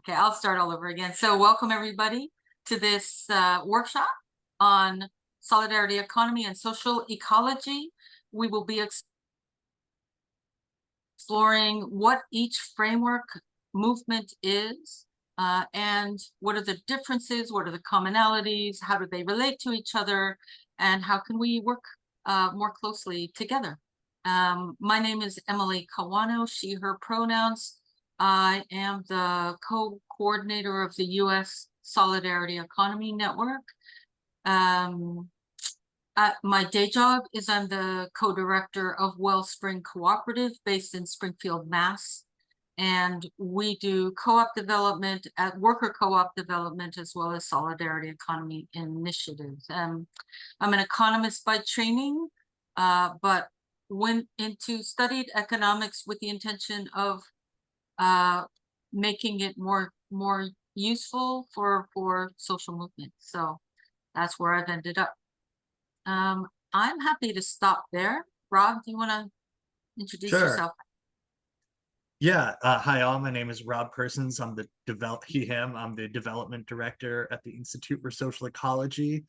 Okay, I'll start all over again. So welcome everybody to this workshop on solidarity economy and social ecology. We will be exploring what each framework movement is and what are the differences, what are the commonalities, how do they relate to each other, and how can we work more closely together. My name is Emily Kawano, she, her pronouns. I am the co-coordinator of the U.S. Solidarity Economy Network. My day job is I'm the co-director of Wellspring Cooperative based in Springfield, Mass. And we do co-op development, worker co-op development, as well as solidarity economy initiatives. I'm an economist by training, but went into studied economics with the intention of making it more useful for social movement. So that's where I've ended up. I'm happy to stop there. Rob, do you want to introduce yourself? Yeah. Hi all. My name is Rob Persons. I'm the I'm the development director at the Institute for Social Ecology.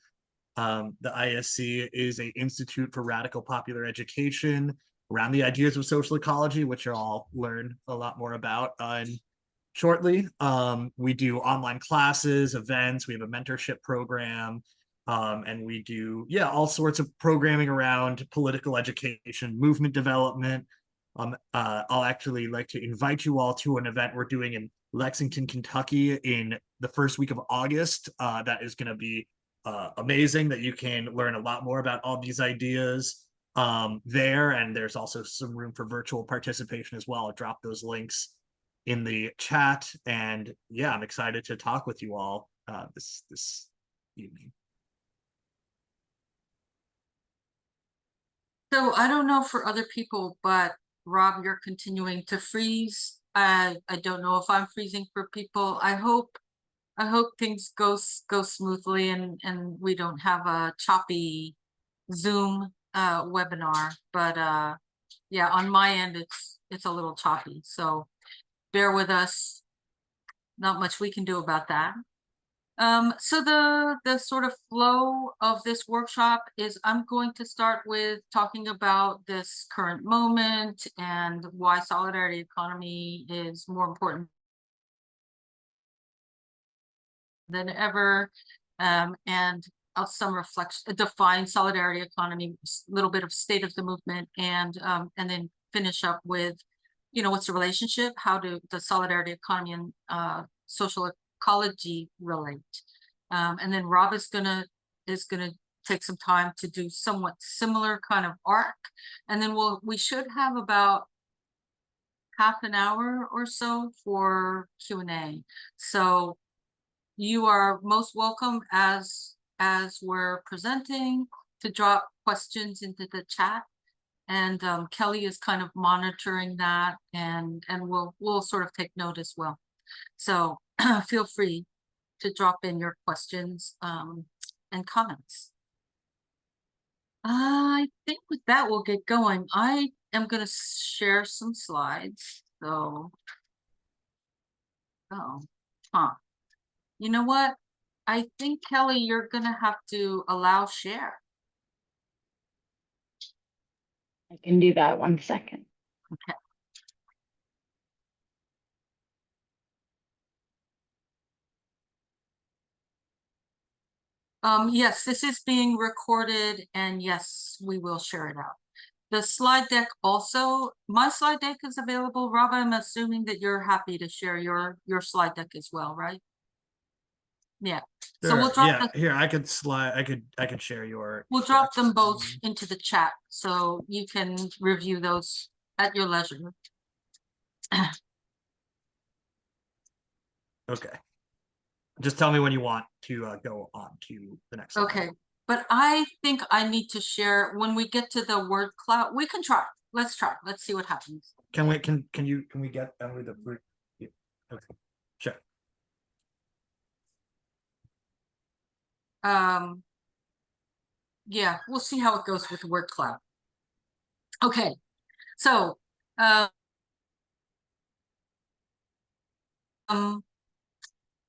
The ISC is an institute for radical popular education around the ideas of social ecology, which you'll learn a lot more about shortly. We do online classes, events, we have a mentorship program, and we do, all sorts of programming around political education, movement development. I'll actually like to invite you all to an event we're doing in Lexington, Kentucky in the first week of August. That is going to be amazing, that you can learn a lot more about all these ideas there, and there's also some room for virtual participation as well. I'll drop those links in the chat, and yeah, I'm excited to talk with you all this evening. So I don't know for other people, but Rob, you're continuing to freeze. I don't know if I'm freezing for people. I hope things go smoothly and we don't have a choppy Zoom webinar. But yeah, on my end it's a little choppy. So bear with us. Not much we can do about that. So the sort of flow of this workshop is I'm going to start with talking about this current moment and why solidarity economy is more important than ever. And some reflection, define solidarity economy, a little bit of state of the movement, and then finish up with, what's the relationship? How do the solidarity economy and social ecology relate? And then Rob is gonna take some time to do somewhat similar kind of arc, and then we should have about half an hour or so for Q&A. So you are most welcome as we're presenting to drop questions into the chat, and Kelly is kind of monitoring that, and we'll sort of take note as well. So feel free to drop in your questions and comments. I think with that we'll get going. I am going to share some slides. So, you know what? I think, Kelly, you're going to have to allow share. I can do that. 1 second. Okay. Yes, this is being recorded, and yes, we will share it out. The slide deck also, my slide deck is available. Rob, I'm assuming that you're happy to share your slide deck as well, right? Yeah. Sure. So we'll drop here. I could share your. We'll drop them both into the chat so you can review those at your leisure. Okay. Just tell me when you want to go on to the next slide. Okay, but I think I need to share when we get to the word cloud. We can try. Let's try. Let's see what happens. Can we get Emily the fruit? Yeah. Okay. Sure. Yeah, we'll see how it goes with the word cloud. Okay, so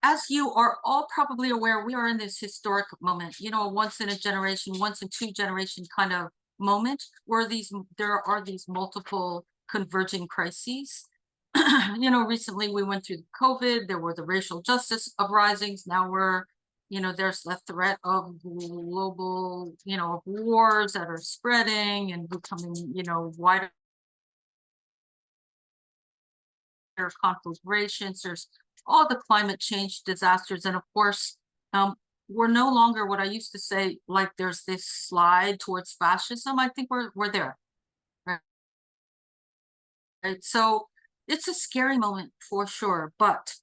as you are all probably aware, we are in this historic moment, you know, a once in a generation, once in two generation kind of moment where there are these multiple converging crises. You know, recently we went through COVID, there were the racial justice uprisings. Now we're, you know, there's the threat of global, you know, wars that are spreading and becoming, you know, wider conflagrations. There's all the climate change disasters. And of course, we're no longer what I used to say, like there's this slide towards fascism. I think we're there. Right? So it's a scary moment for sure. But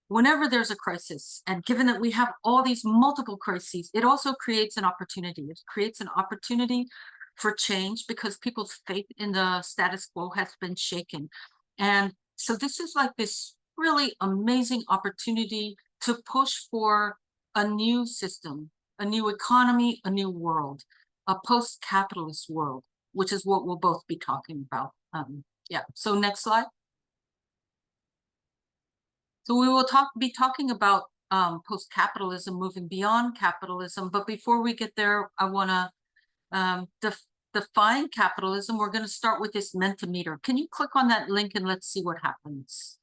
whenever there's a crisis, and given that we have all these multiple crises, it also creates an opportunity. It creates an opportunity for change because people's faith in the status quo has been shaken. And so this is like this really amazing opportunity to push for a new system, a new economy, a new world, a post-capitalist world, which is what we'll both be talking about. Yeah, so next slide. So we will be talking about post-capitalism, moving beyond capitalism. But before we get there, I want to define capitalism. We're going to start with this Mentimeter. Can you click on that link and let's see what happens?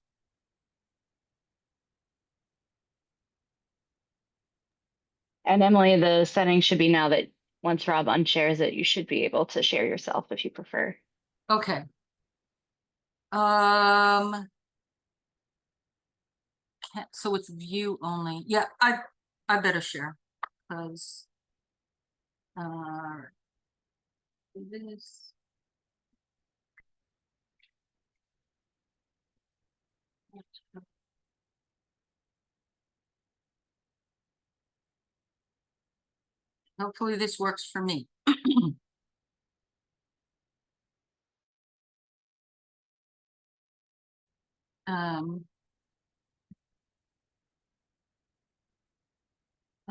And Emily, the settings should be now that once Rob unshares it, you should be able to share yourself if you prefer. Okay. So it's view only. Yeah, I better share because this. Hopefully this works for me.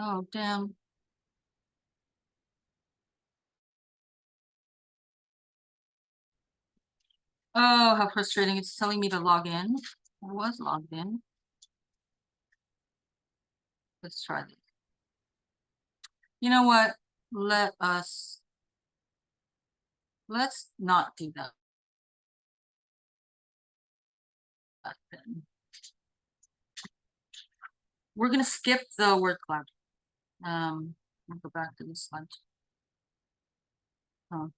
Oh, damn. Oh, how frustrating. It's telling me to log in. I was logged in. Let's try this. You know what? Let's not do that. Then. We're going to skip the word cloud. I'll go back to this slide. Oh.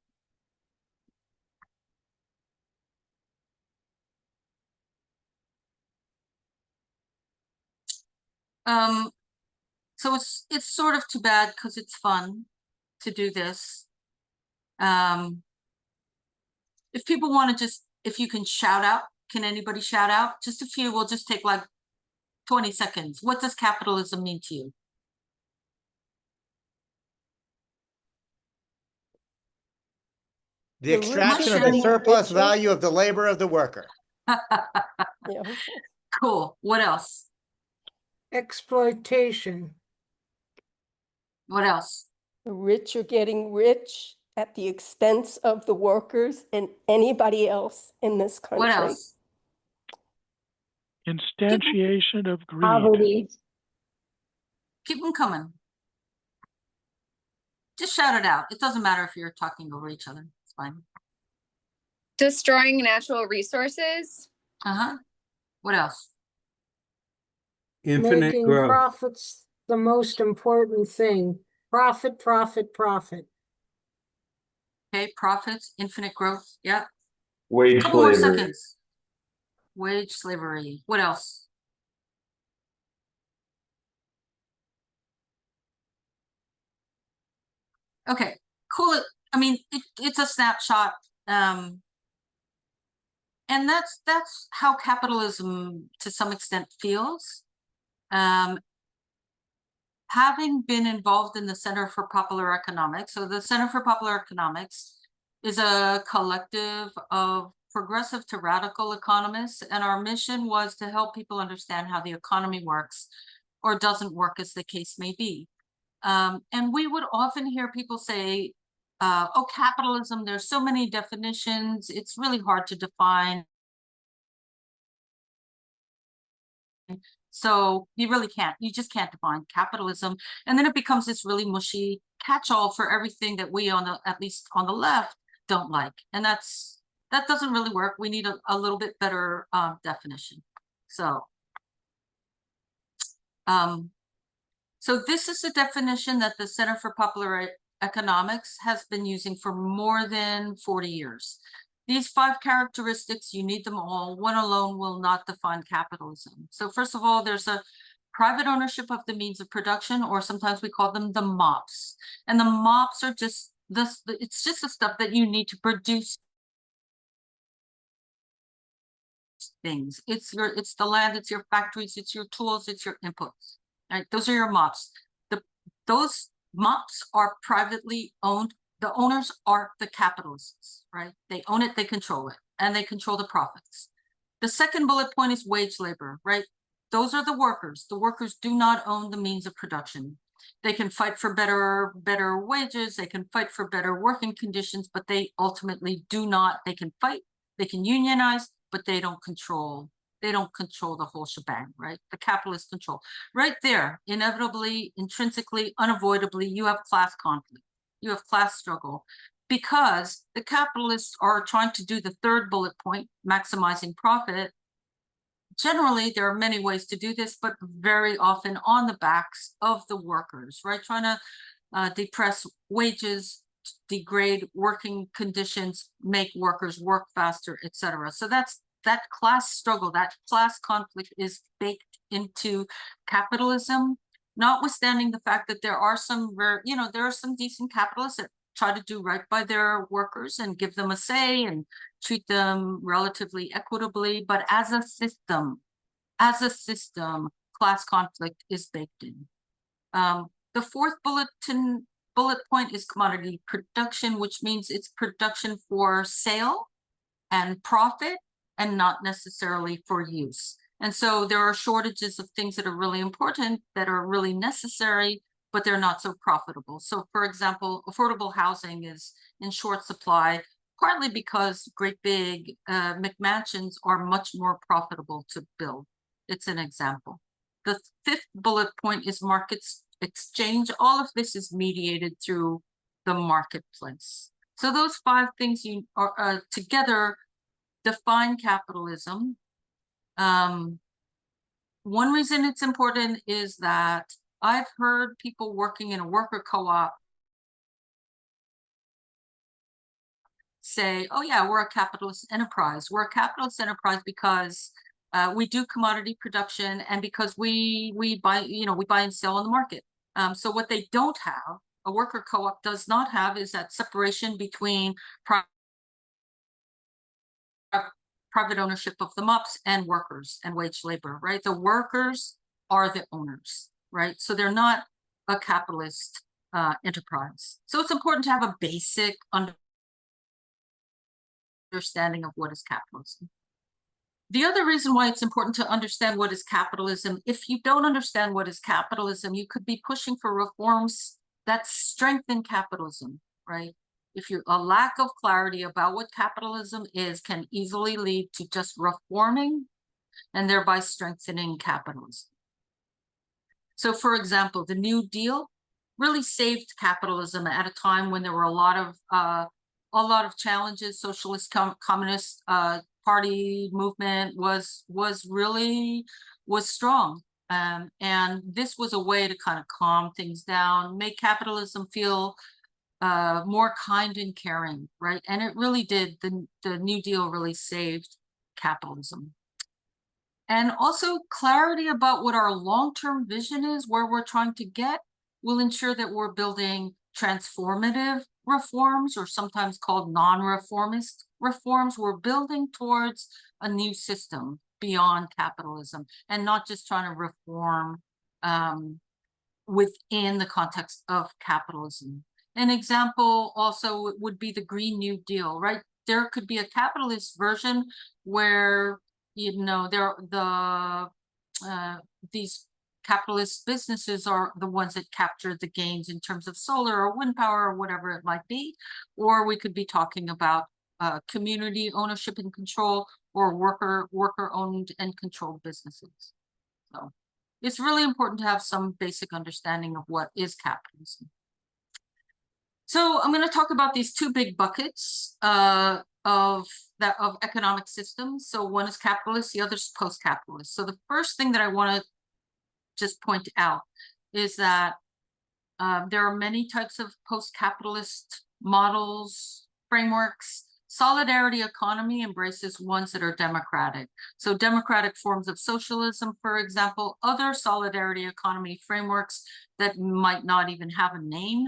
So it's sort of too bad because it's fun to do this. If people want to if you can shout out, can anybody shout out? Just a few, we'll just take like 20 seconds. What does capitalism mean to you? The extraction of the surplus value of the labor of the worker. Yeah. Cool. What else? Exploitation. What else? The rich are getting rich at the expense of the workers and anybody else in this country. What else? Instantiation of greed. Poverty. Keep them coming. Just shout it out. It doesn't matter if you're talking over each other. It's fine. Destroying natural resources. What else? Infinite Making growth. profits the most important thing. Profit, profit, profit. Okay, profits, infinite growth. Yeah. Wage Couple more slavery. seconds. Wage slavery. What else? Okay, cool. I mean, it's a snapshot. And that's how capitalism to some extent feels. Having been involved in the Center for Popular Economics, so the Center for Popular Economics is a collective of progressive to radical economists, and our mission was to help people understand how the economy works or doesn't work, as the case may be. And we would often hear people say, oh, capitalism, there's so many definitions, it's really hard to define. So you really can't, you just can't define capitalism. And then it becomes this really mushy catch-all for everything that we on the, at least on the left, don't like. And that doesn't really work. We need a little bit better definition. So this is the definition that the Center for Popular Economics has been using for more than 40 years. These 5 characteristics, you need them all. One alone will not define capitalism. So first of all, there's a private ownership of the means of production, or sometimes we call them the MOPs. And the MOPs are just this, it's just the stuff that you need to produce things. It's the land, it's your factories, it's your tools, it's your inputs. Right? Those are your MOPs. Those MOPs are privately owned. The owners are the capitalists, right? They own it, they control it, and they control the profits. The second bullet point is wage labor, right? Those are the workers. The workers do not own the means of production. They can fight for better wages, they can fight for better working conditions, but they ultimately do not. They can fight, they can unionize, but they don't control the whole shebang, right? The capitalist control. Right there, inevitably, intrinsically, unavoidably, you have class conflict. You have class struggle, because the capitalists are trying to do the third bullet point, maximizing profit. Generally, there are many ways to do this, but very often on the backs of the workers, right? Trying to depress wages, degrade working conditions, make workers work faster, etc. So that class struggle, that class conflict is baked into capitalism. Notwithstanding the fact that there are some there are some decent capitalists that try to do right by their workers and give them a say and treat them relatively equitably, but as a system, class conflict is baked in. The fourth bullet point is commodity production, which means it's production for sale and profit and not necessarily for use. And so there are shortages of things that are really important, that are really necessary, but they're not so profitable. So for example, affordable housing is in short supply, partly because great big McMansions are much more profitable to build. It's an example. The fifth bullet point is markets exchange. All of this is mediated through the marketplace. So those 5 things together define capitalism. One reason it's important is that I've heard people working in a worker co-op say, oh yeah, we're a capitalist enterprise. We're a capitalist enterprise because we do commodity production and because we buy, we buy and sell on the market. So what they don't have, a worker co-op does not have, is that separation between private ownership of the MOPs and workers and wage labor, right? The workers are the owners, right? So they're not a capitalist enterprise. So it's important to have a basic understanding of what is capitalism. The other reason why it's important to understand what is capitalism, if you don't understand what is capitalism, you could be pushing for reforms that strengthen capitalism, right? If a lack of clarity about what capitalism is can easily lead to just reforming and thereby strengthening capitalism. So for example, the New Deal really saved capitalism at a time when there were a lot of challenges. Socialist communist party movement was strong. And this was a way to kind of calm things down, make capitalism feel more kind and caring, right? And it really did. The New Deal really saved capitalism. And also clarity about what our long-term vision is, where we're trying to get, will ensure that we're building transformative reforms, or sometimes called non-reformist reforms. We're building towards a new system beyond capitalism and not just trying to reform within the context of capitalism. An example also would be the Green New Deal, right? There could be a capitalist version where, these capitalist businesses are the ones that capture the gains in terms of solar or wind power or whatever it might be. Or we could be talking about community ownership and control, or worker owned and controlled businesses. So it's really important to have some basic understanding of what is capitalism. So I'm going to talk about these two big buckets of economic systems. So one is capitalist, the other is post-capitalist. So the first thing that I want to just point out is that there are many types of post-capitalist models, frameworks. Solidarity economy embraces ones that are democratic. So democratic forms of socialism, for example, other solidarity economy frameworks that might not even have a name,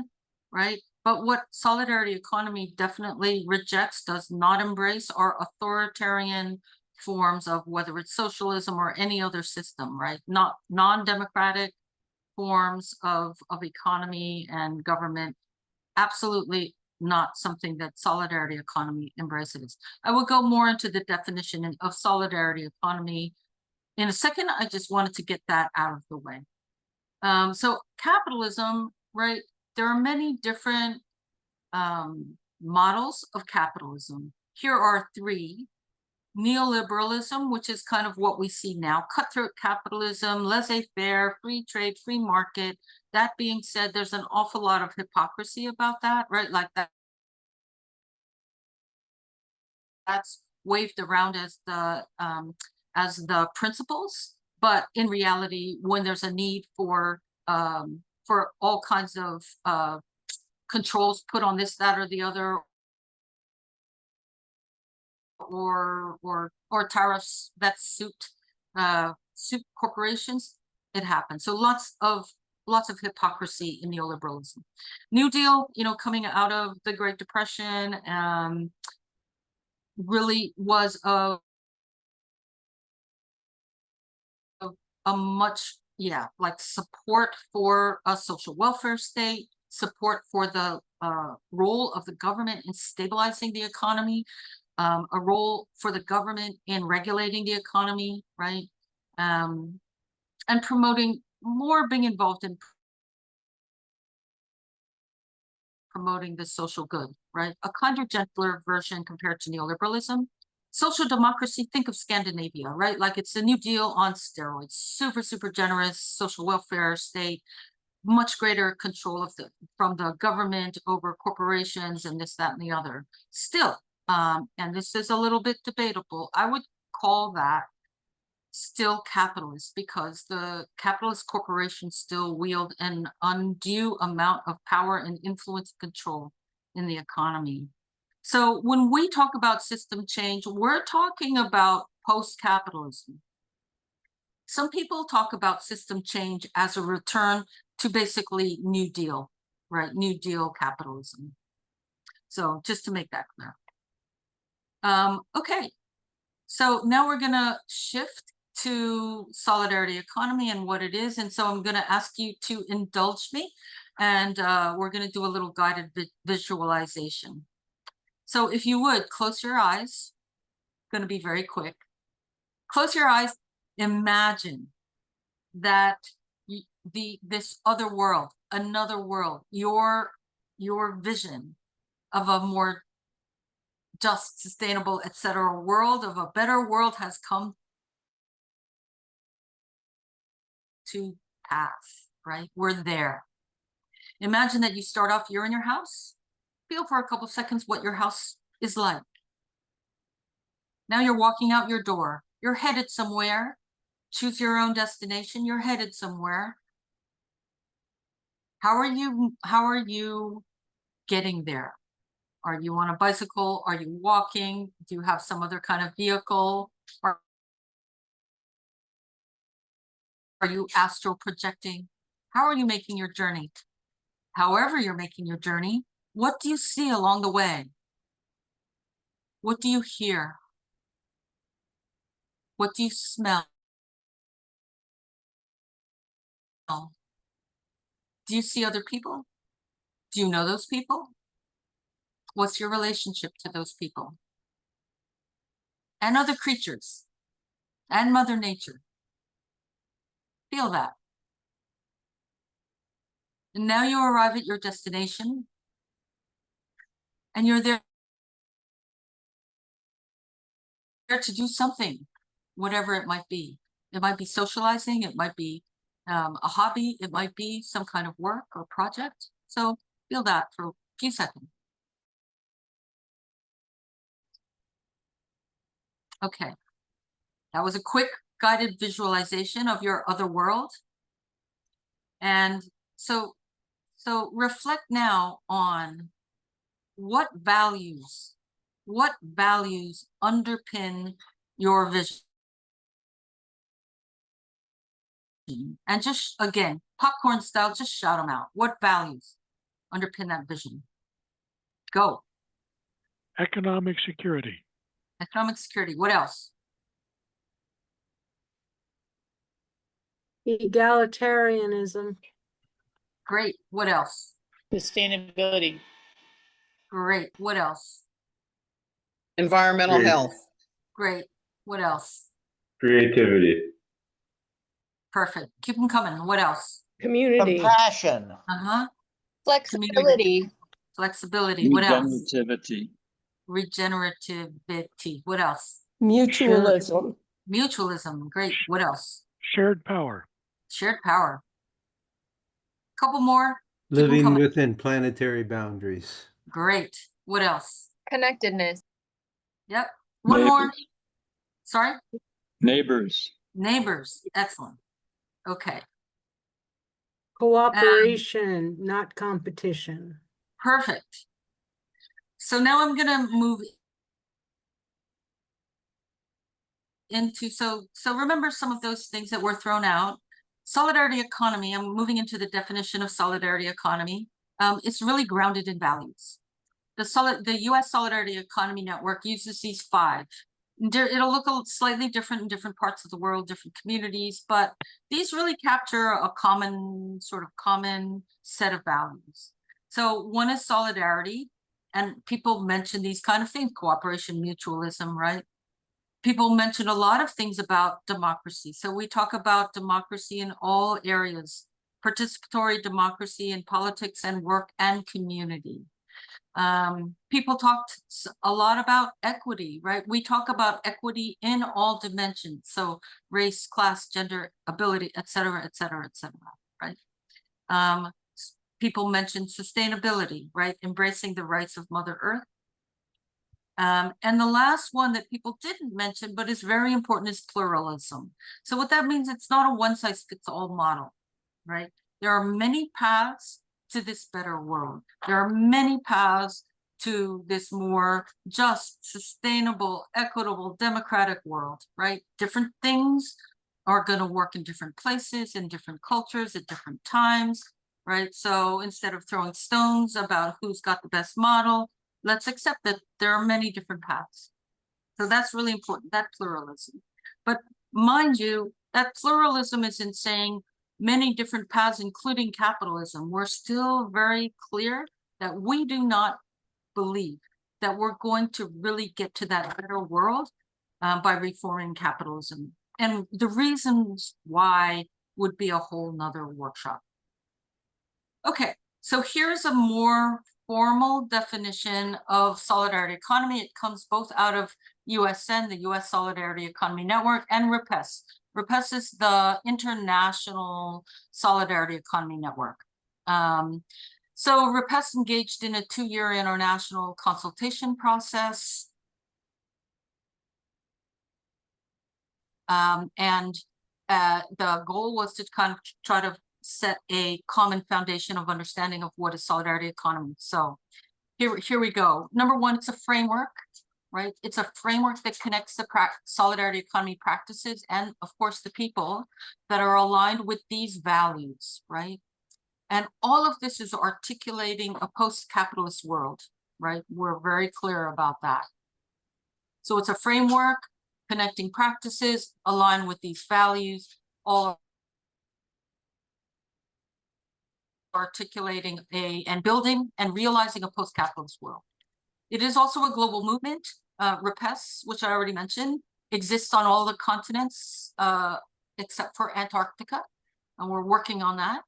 right? But what solidarity economy definitely rejects, does not embrace, are authoritarian forms of whether it's socialism or any other system, right? Not non-democratic forms of economy and government. Absolutely not something that solidarity economy embraces. I will go more into the definition of solidarity economy in a second. I just wanted to get that out of the way. So capitalism, right? There are many different models of capitalism. Here are three. Neoliberalism, which is kind of what we see now, cutthroat capitalism, laissez-faire, free trade, free market. That being said, there's an awful lot of hypocrisy about that, right? Like that's waved around as the principles, but in reality, when there's a need for all kinds of controls put on this, that, or the other, or tariffs that suit corporations, it happens. So lots of hypocrisy in neoliberalism. New Deal, coming out of the Great Depression, really was a much, like support for a social welfare state, support for the role of the government in stabilizing the economy, a role for the government in regulating the economy, right? And promoting more, being involved in promoting the social good, right? A kinder, gentler version compared to neoliberalism. Social democracy, think of Scandinavia, right? Like it's the New Deal on steroids, super, super generous social welfare state, much greater control from the government over corporations and this, that, and the other. Still, and this is a little bit debatable, I would call that still capitalist, because the capitalist corporations still wield an undue amount of power and influence and control in the economy. So when we talk about system change, we're talking about post-capitalism. Some people talk about system change as a return to basically New Deal, right? New Deal capitalism. So just to make that clear. Okay, so now we're gonna shift to solidarity economy and what it is. And so I'm gonna ask you to indulge me, and we're gonna do a little guided visualization. So if you would, close your eyes. Gonna be very quick. Close your eyes, imagine that this other world, another world, your vision of a more just, sustainable, etc. world, of a better world has come to pass, right? We're there. Imagine that you start off, you're in your house. Feel for a couple seconds what your house is like. Now you're walking out your door. You're headed somewhere. Choose your own destination. You're headed somewhere. How are you getting there? Are you on a bicycle? Are you walking? Do you have some other kind of vehicle? Are you astral projecting? How are you making your journey? However you're making your journey, what do you see along the way? What do you hear? What do you smell? Do you see other people? Do you know those people? What's your relationship to those people? And other creatures, and Mother Nature. Feel that. And now you arrive at your destination, and you're there to do something, whatever it might be. It might be socializing, it might be a hobby, it might be some kind of work or project. So feel that for a few seconds. Okay, that was a quick guided visualization of your other world. And so reflect now on what values underpin your vision. And just, again, popcorn style, just shout them out. What values underpin that vision? Go. Economic security. Economic security. What else? Egalitarianism. Great. What else? Sustainability. Great. What else? Environmental health. Great. What else? Creativity. Perfect. Keep them coming. What else? Community. Compassion. Uh-huh. Flexibility. Flexibility. What else? Regenerativity. Regenerativity. What else? Mutualism. Mutualism. Great. What else? Shared power. Shared power. Couple more. Keep 'em Living coming. within planetary boundaries. Great. What else? Connectedness. Yep. One more. Sorry? Neighbors. Neighbors. Excellent. Okay. Cooperation, not competition. Perfect. So now I'm going to move into, so remember some of those things that were thrown out. Solidarity economy, I'm moving into the definition of solidarity economy. It's really grounded in values. The US Solidarity Economy Network uses these 5. It'll look slightly different in different parts of the world, different communities, but these really capture a common set of values. So one is solidarity, and people mention these kind of things, cooperation, mutualism, right? People mention a lot of things about democracy. So we talk about democracy in all areas, participatory democracy in politics and work and community. People talked a lot about equity, right? We talk about equity in all dimensions. So race, class, gender, ability, et cetera, right? People mentioned sustainability, right? Embracing the rights of Mother Earth. And the last one that people didn't mention, but is very important, is pluralism. So what that means, it's not a one-size-fits-all model, right? There are many paths to this better world. There are many paths to this more just, sustainable, equitable, democratic world, right? Different things are going to work in different places, in different cultures, at different times, right? So instead of throwing stones about who's got the best model, let's accept that there are many different paths. So that's really important, that pluralism. But mind you, that pluralism isn't saying many different paths, including capitalism. We're still very clear that we do not believe that we're going to really get to that better world by reforming capitalism. And the reasons why would be a whole nother workshop. Okay, so here's a more formal definition of solidarity economy. It comes both out of USN, the US Solidarity Economy Network, and RIPES. RIPES is the International Solidarity Economy Network. So RIPES engaged in a 2-year international consultation process. And the goal was to kind of try to set a common foundation of understanding of what is solidarity economy. So here we go. Number 1, it's a framework, right? It's a framework that connects the solidarity economy practices and, of course, the people that are aligned with these values, right? And all of this is articulating a post-capitalist world, right? We're very clear about that. So it's a framework connecting practices aligned with these values, all articulating and building and realizing a post-capitalist world. It is also a global movement. RIPES, which I already mentioned, exists on all the continents except for Antarctica, and we're working on that,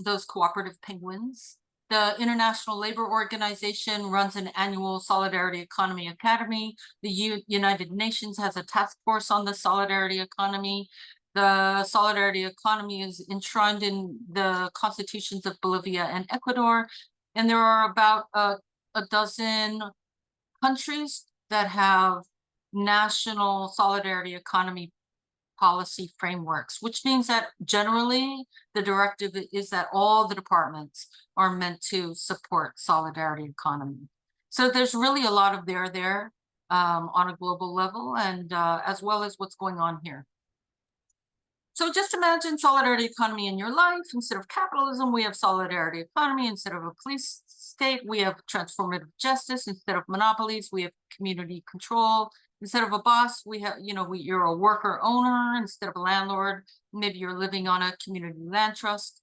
those cooperative penguins. The International Labor Organization runs an annual Solidarity Economy Academy. The United Nations has a task force on the solidarity economy. The solidarity economy is enshrined in the constitutions of Bolivia and Ecuador, and there are about a dozen countries that have national solidarity economy policy frameworks, which means that generally the directive is that all the departments are meant to support solidarity economy. So there's really a lot of there on a global level, and as well as what's going on here. So just imagine solidarity economy in your life. Instead of capitalism, we have solidarity economy. Instead of a police state, we have transformative justice. Instead of monopolies, we have community control. Instead of a boss, we have, you're a worker owner. Instead of a landlord, maybe you're living on a community land trust.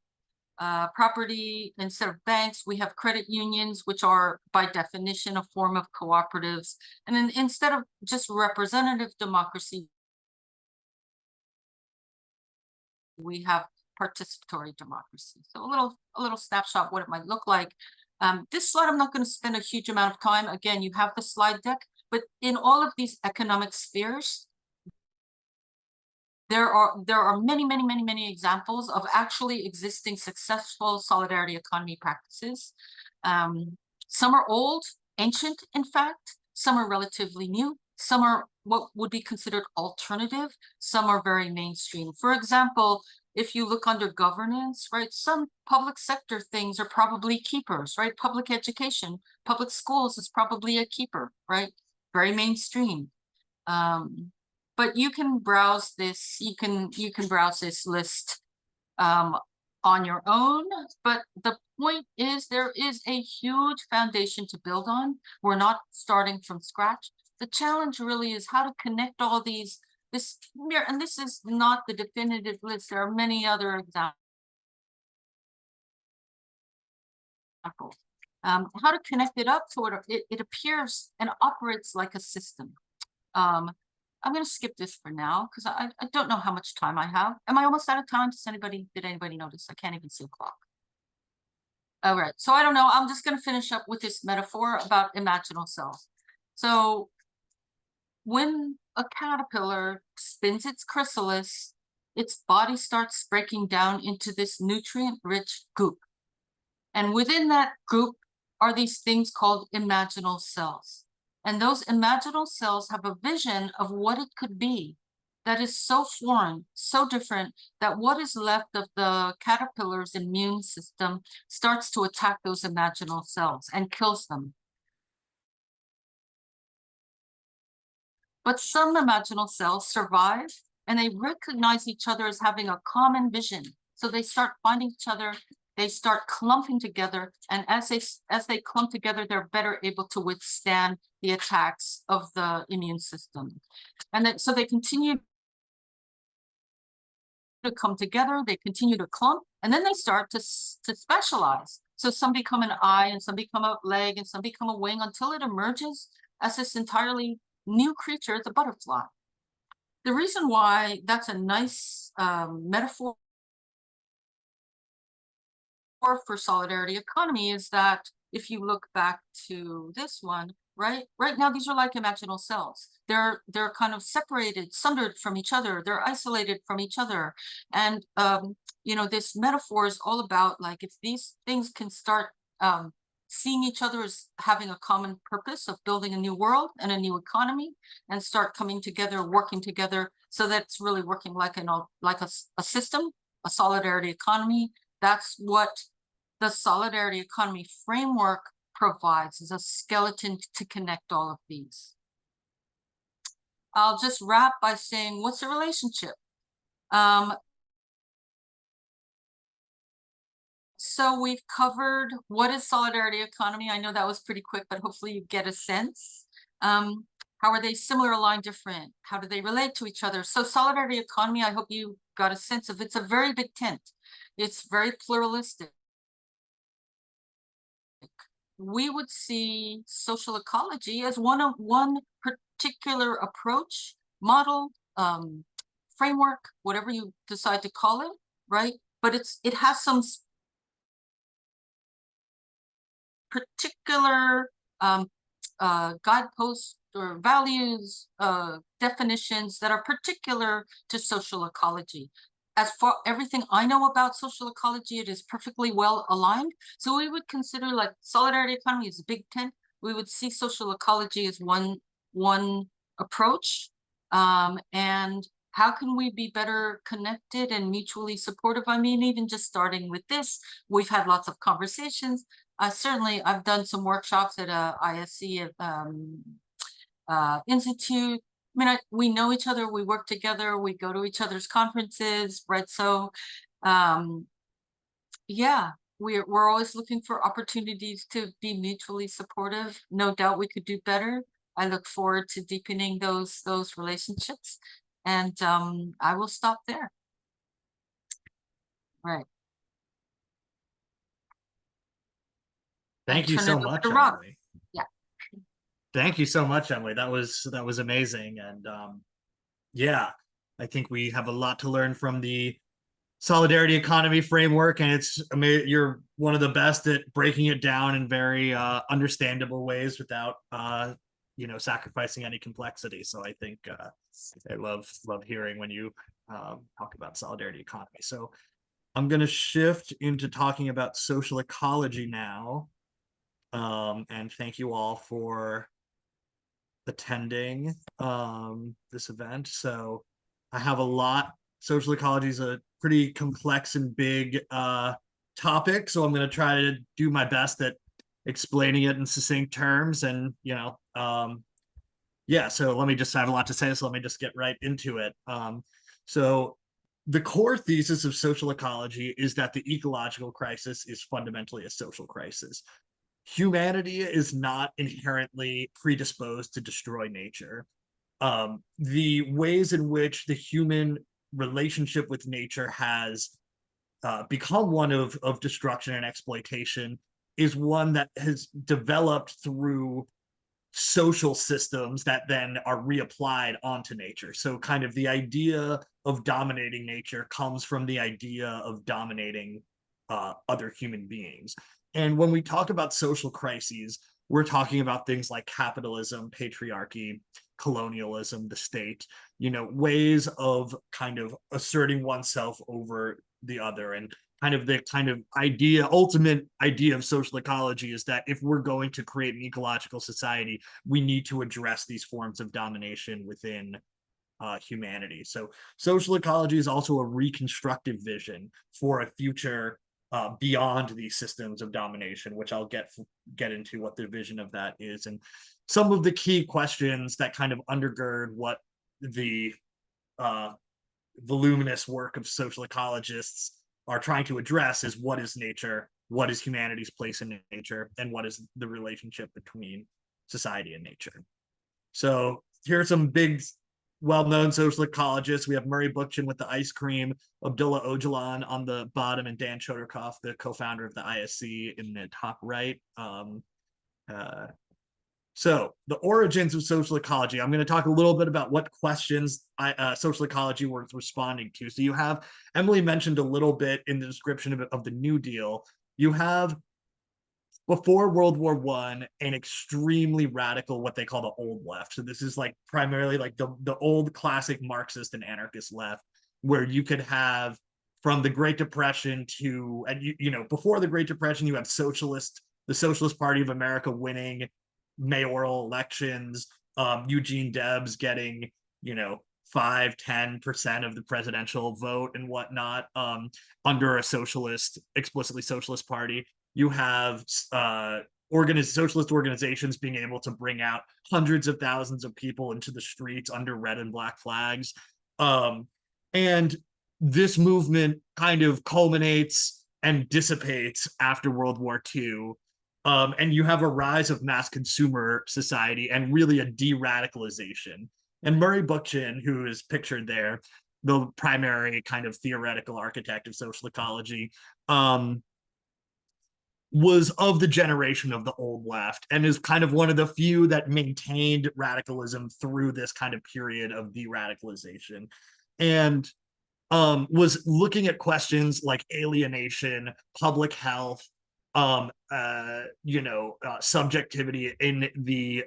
Property, instead of banks, we have credit unions, which are by definition a form of cooperatives. And then instead of just representative democracy, we have participatory democracy. So a little snapshot what it might look like. This slide, I'm not going to spend a huge amount of time. Again, you have the slide deck, but in all of these economic spheres, there are many examples of actually existing successful solidarity economy practices. Some are old, ancient, in fact. Some are relatively new. Some are what would be considered alternative. Some are very mainstream. For example, if you look under governance, right, some public sector things are probably keepers, right? Public education, public schools is probably a keeper, right? Very mainstream. But you can browse this, you can browse this list on your own. But the point is there is a huge foundation to build on. We're not starting from scratch. The challenge really is how to connect all these, and this is not the definitive list. There are many other examples. How to connect it up so it appears and operates like a system. I'm going to skip this for now because I don't know how much time I have. Am I almost out of time? Did anybody notice? I can't even see a clock. All right, so I don't know. I'm just going to finish up with this metaphor about imaginal cells. So when a caterpillar spins its chrysalis, its body starts breaking down into this nutrient-rich goop. And within that goop are these things called imaginal cells. And those imaginal cells have a vision of what it could be that is so foreign, so different, that what is left of the caterpillar's immune system starts to attack those imaginal cells and kills them. But some imaginal cells survive and they recognize each other as having a common vision. So they start finding each other, they start clumping together, and as they clump together, they're better able to withstand the attacks of the immune system. And then, so they continue to come together, they continue to clump, and then they start to specialize. So some become an eye, and some become a leg, and some become a wing, until it emerges as this entirely new creature, the butterfly. The reason why that's a nice metaphor for solidarity economy is that if you look back to this one, right now, these are like imaginal cells. They're kind of separated, sundered from each other. They're isolated from each other. And, this metaphor is all about, like, if these things can start seeing each other as having a common purpose of building a new world and a new economy, and start coming together, working together, so that it's really working like a system, a solidarity economy. That's what the solidarity economy framework provides, as a skeleton to connect all of these. I'll just wrap by saying, what's the relationship? So we've covered what is solidarity economy. I know that was pretty quick, but hopefully you get a sense. How are they similar, aligned, different? How do they relate to each other? So solidarity economy, I hope you got a sense of, it's a very big tent. It's very pluralistic. We would see social ecology as one particular approach, model, framework, whatever you decide to call it, right? But it has some particular guideposts or values, definitions that are particular to social ecology. As for everything I know about social ecology, it is perfectly well aligned. So we would consider like solidarity economy is a big tent. We would see social ecology as one approach. And how can we be better connected and mutually supportive? I mean, even just starting with this, we've had lots of conversations. Certainly, I've done some workshops at ISC Institute. I mean, we know each other, we work together, we go to each other's conferences, right? So, yeah, we're always looking for opportunities to be mutually supportive. No doubt we could do better. I look forward to deepening those relationships, and I will stop there. Right. Thank you turn so it over much, to Rob. Emily. Yeah. Thank you so much, Emily. That was amazing. And yeah, I think we have a lot to learn from the solidarity economy framework, and you're one of the best at breaking it down in very understandable ways without sacrificing any complexity. So I think I love hearing when you talk about solidarity economy. So I'm going to shift into talking about social ecology now. And thank you all for attending this event. So I have a lot. Social ecology is a pretty complex and big topic, so I'm going to try to do my best at explaining it in succinct terms. And yeah, so I have a lot to say, so let me just get right into it. So the core thesis of social ecology is that the ecological crisis is fundamentally a social crisis. Humanity is not inherently predisposed to destroy nature. The ways in which the human relationship with nature has become one of destruction and exploitation is one that has developed through social systems that then are reapplied onto nature. So kind of the idea of dominating nature comes from the idea of dominating other human beings. And when we talk about social crises, we're talking about things like capitalism, patriarchy, colonialism, the state, ways of kind of asserting oneself over the other. And kind of ultimate idea of social ecology is that if we're going to create an ecological society, we need to address these forms of domination within humanity. So social ecology is also a reconstructive vision for a future beyond these systems of domination, which I'll get into what the vision of that is. And some of the key questions that kind of undergird what the voluminous work of social ecologists are trying to address is what is nature, what is humanity's place in nature, and what is the relationship between society and nature. So here are some big well-known social ecologists. We have Murray Bookchin with the ice cream, Abdullah Öcalan on the bottom, and Dan Chodorkov, the co-founder of the ISC, in the top right. So the origins of social ecology. I'm going to talk a little bit about what questions social ecology was responding to. So you have, Emily mentioned a little bit in the description of the New Deal. You have, before World War I, an extremely radical, what they call the old left. So this is like primarily like the old classic Marxist and anarchist left, where you could have from the Great Depression to, and before the Great Depression, you have the Socialist Party of America winning mayoral elections, Eugene Debs getting 5-10% of the presidential vote and whatnot, under a explicitly socialist party. You have socialist organizations being able to bring out hundreds of thousands of people into the streets under red and black flags, and this movement kind of culminates and dissipates after World War II. And you have a rise of mass consumer society and really a de-radicalization. And Murray Bookchin, who is pictured there, the primary kind of theoretical architect of social ecology, was of the generation of the old left and is kind of one of the few that maintained radicalism through this kind of period of de-radicalization. And was looking at questions like alienation, public health, subjectivity in the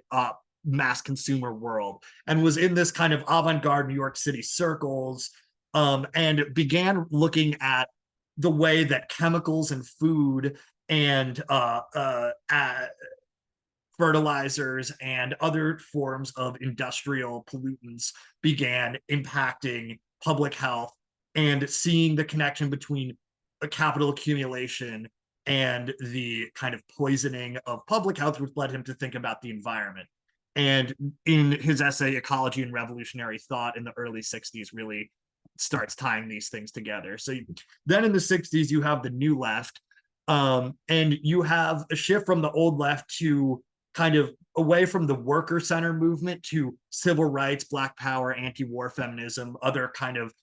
mass consumer world, and was in this kind of avant-garde New York City circles, and began looking at the way that chemicals and food and fertilizers and other forms of industrial pollutants began impacting public health, and seeing the connection between a capital accumulation and the kind of poisoning of public health, which led him to think about the environment. And in his essay, Ecology and Revolutionary Thought, in the early 60s, really starts tying these things together. So then in the 60s, you have the new left, and you have a shift from the old left to kind of away from the worker center movement to civil rights, Black power, anti-war feminism, other kind of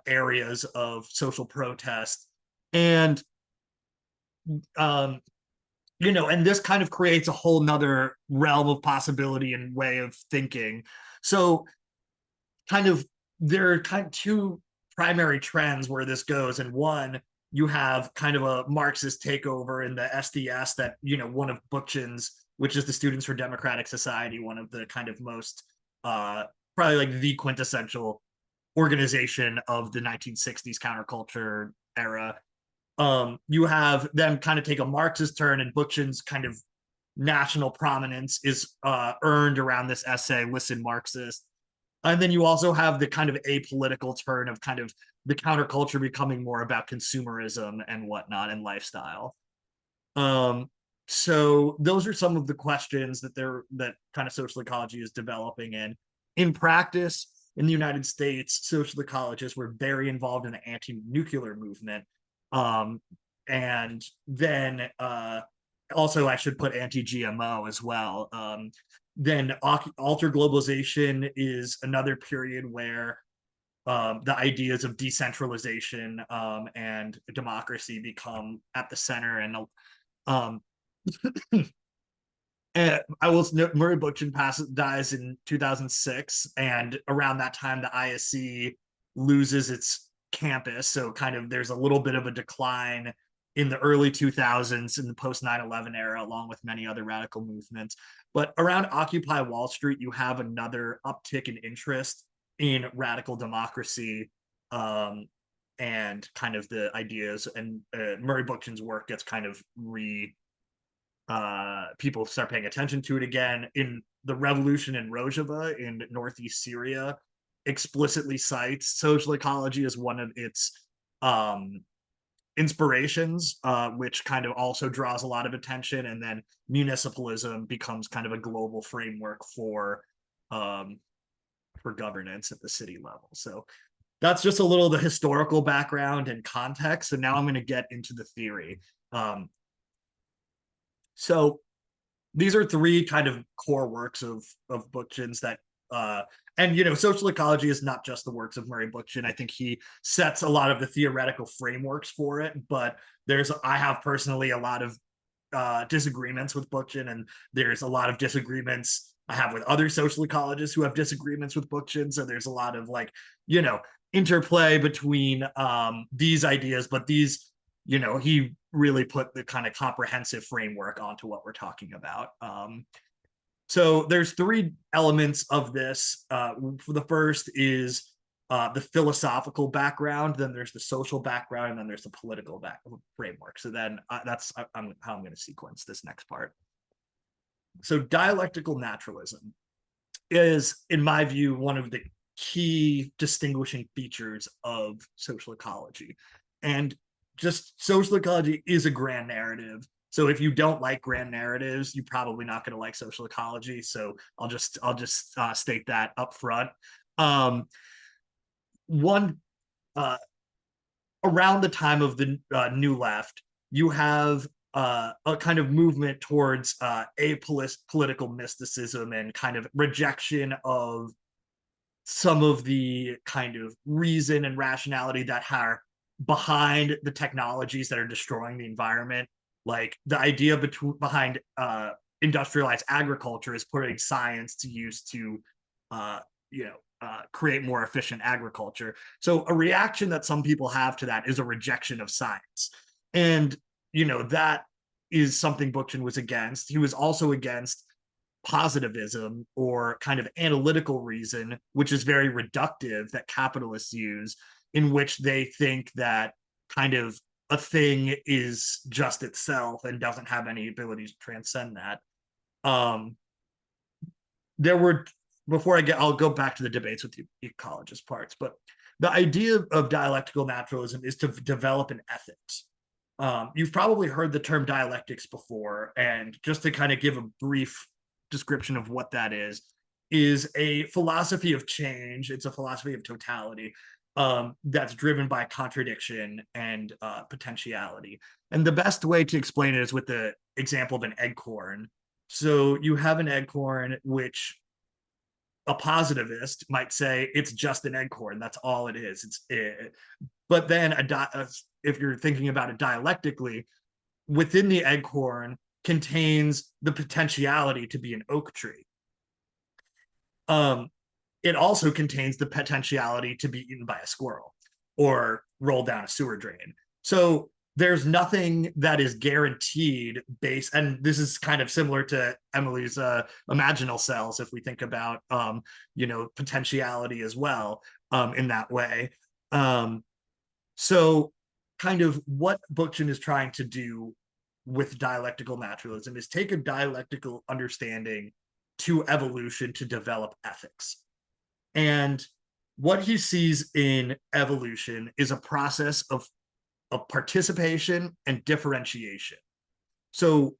areas of social protest. And and this kind of creates a whole nother realm of possibility and way of thinking. So there are kind of two primary trends where this goes. And one, you have kind of a Marxist takeover in the SDS that, one of Bookchin's, which is the Students for Democratic Society, one of the kind of most, probably like the quintessential organization of the 1960s counterculture era. You have them kind of take a Marxist turn, and Bookchin's kind of national prominence is earned around this essay, Listen Marxist. And then you also have the kind of apolitical turn of kind of the counterculture becoming more about consumerism and whatnot and lifestyle. So those are some of the questions that kind of social ecology is developing in. In practice, in the United States, social ecologists were very involved in the anti-nuclear movement. And then also I should put anti-GMO as well. Then alter globalization is another period where the ideas of decentralization and democracy become at the center. And and I will note Murray Bookchin dies in 2006, and around that time the ISC loses its campus, so kind of there's a little bit of a decline in the early 2000s in the post 9/11 era, along with many other radical movements. But around Occupy Wall Street, you have another uptick in interest in radical democracy, and kind of the ideas, and Murray Bookchin's work gets kind of people start paying attention to it again. In the revolution in Rojava in northeast Syria, explicitly cites social ecology as one of its inspirations, which kind of also draws a lot of attention. And then municipalism becomes kind of a global framework for governance at the city level. So that's just a little of the historical background and context. And now I'm going to get into the theory. So these are three kind of core works of Bookchin's that, and social ecology is not just the works of Murray Bookchin. I think he sets a lot of the theoretical frameworks for it, but I have personally a lot of disagreements with Bookchin, and there's a lot of disagreements I have with other social ecologists who have disagreements with Bookchin. So there's a lot of interplay between these ideas, but these, he really put the kind of comprehensive framework onto what we're talking about. So there's three elements of this. The first is the philosophical background, then there's the social background, and then there's the political framework. So then that's how I'm going to sequence this next part. So dialectical naturalism is, in my view, one of the key distinguishing features of social ecology. And just social ecology is a grand narrative. So if you don't like grand narratives, you're probably not going to like social ecology. So I'll just state that up front. Around the time of the New Left, you have a kind of movement towards apolitical mysticism and kind of rejection of some of the kind of reason and rationality that are behind the technologies that are destroying the environment. Like the idea behind industrialized agriculture is putting science to use to, create more efficient agriculture. So a reaction that some people have to that is a rejection of science. And, that is something Bookchin was against. He was also against positivism or kind of analytical reason, which is very reductive, that capitalists use, in which they think that kind of a thing is just itself and doesn't have any ability to transcend that. There were, I'll go back to the debates with the ecologist parts, but the idea of dialectical naturalism is to develop an ethics. You've probably heard the term dialectics before, and just to kind of give a brief description of what that is a philosophy of change. It's a philosophy of totality that's driven by contradiction and potentiality. And the best way to explain it is with the example of an acorn. So you have an acorn, which a positivist might say it's just an acorn. That's all it is. But then if you're thinking about it dialectically, within the acorn contains the potentiality to be an oak tree. It also contains the potentiality to be eaten by a squirrel or rolled down a sewer drain. So there's nothing that is guaranteed based, and this is kind of similar to Emily's imaginal cells, if we think about potentiality as well in that way. So kind of what Bookchin is trying to do with dialectical naturalism is take a dialectical understanding to evolution to develop ethics. And what he sees in evolution is a process of participation and differentiation. So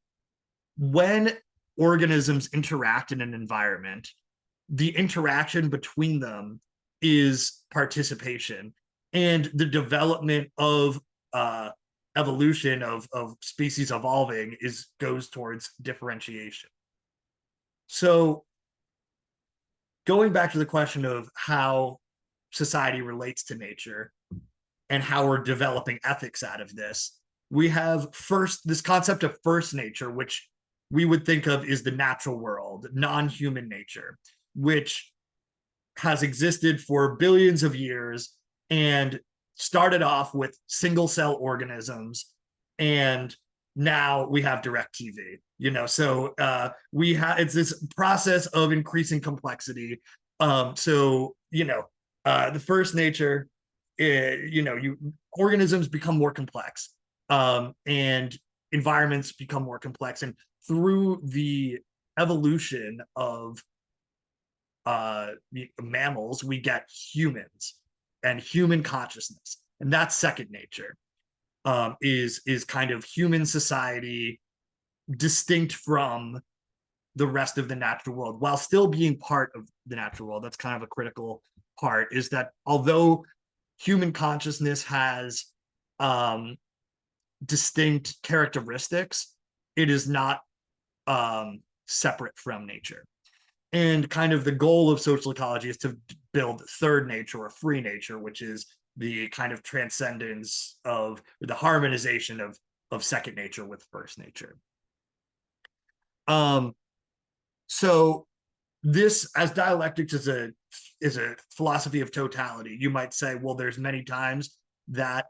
when organisms interact in an environment, the interaction between them is participation, and the development of evolution of species evolving goes towards differentiation. So going back to the question of how society relates to nature and how we're developing ethics out of this, we have this concept of first nature, which we would think of is the natural world, non-human nature, which has existed for billions of years and started off with single cell organisms, and now we have direct TV, so it's this process of increasing complexity. The first nature, organisms become more complex, and environments become more complex, and through the evolution of mammals, we get humans and human consciousness, and that's second nature. Is kind of human society distinct from the rest of the natural world while still being part of the natural world. That's kind of a critical part, is that although human consciousness has distinct characteristics, it is not separate from nature. And kind of the goal of social ecology is to build third nature or free nature, which is the kind of transcendence of the harmonization of second nature with first nature. So this, as dialectics is a philosophy of totality, you might say, well, there's many times that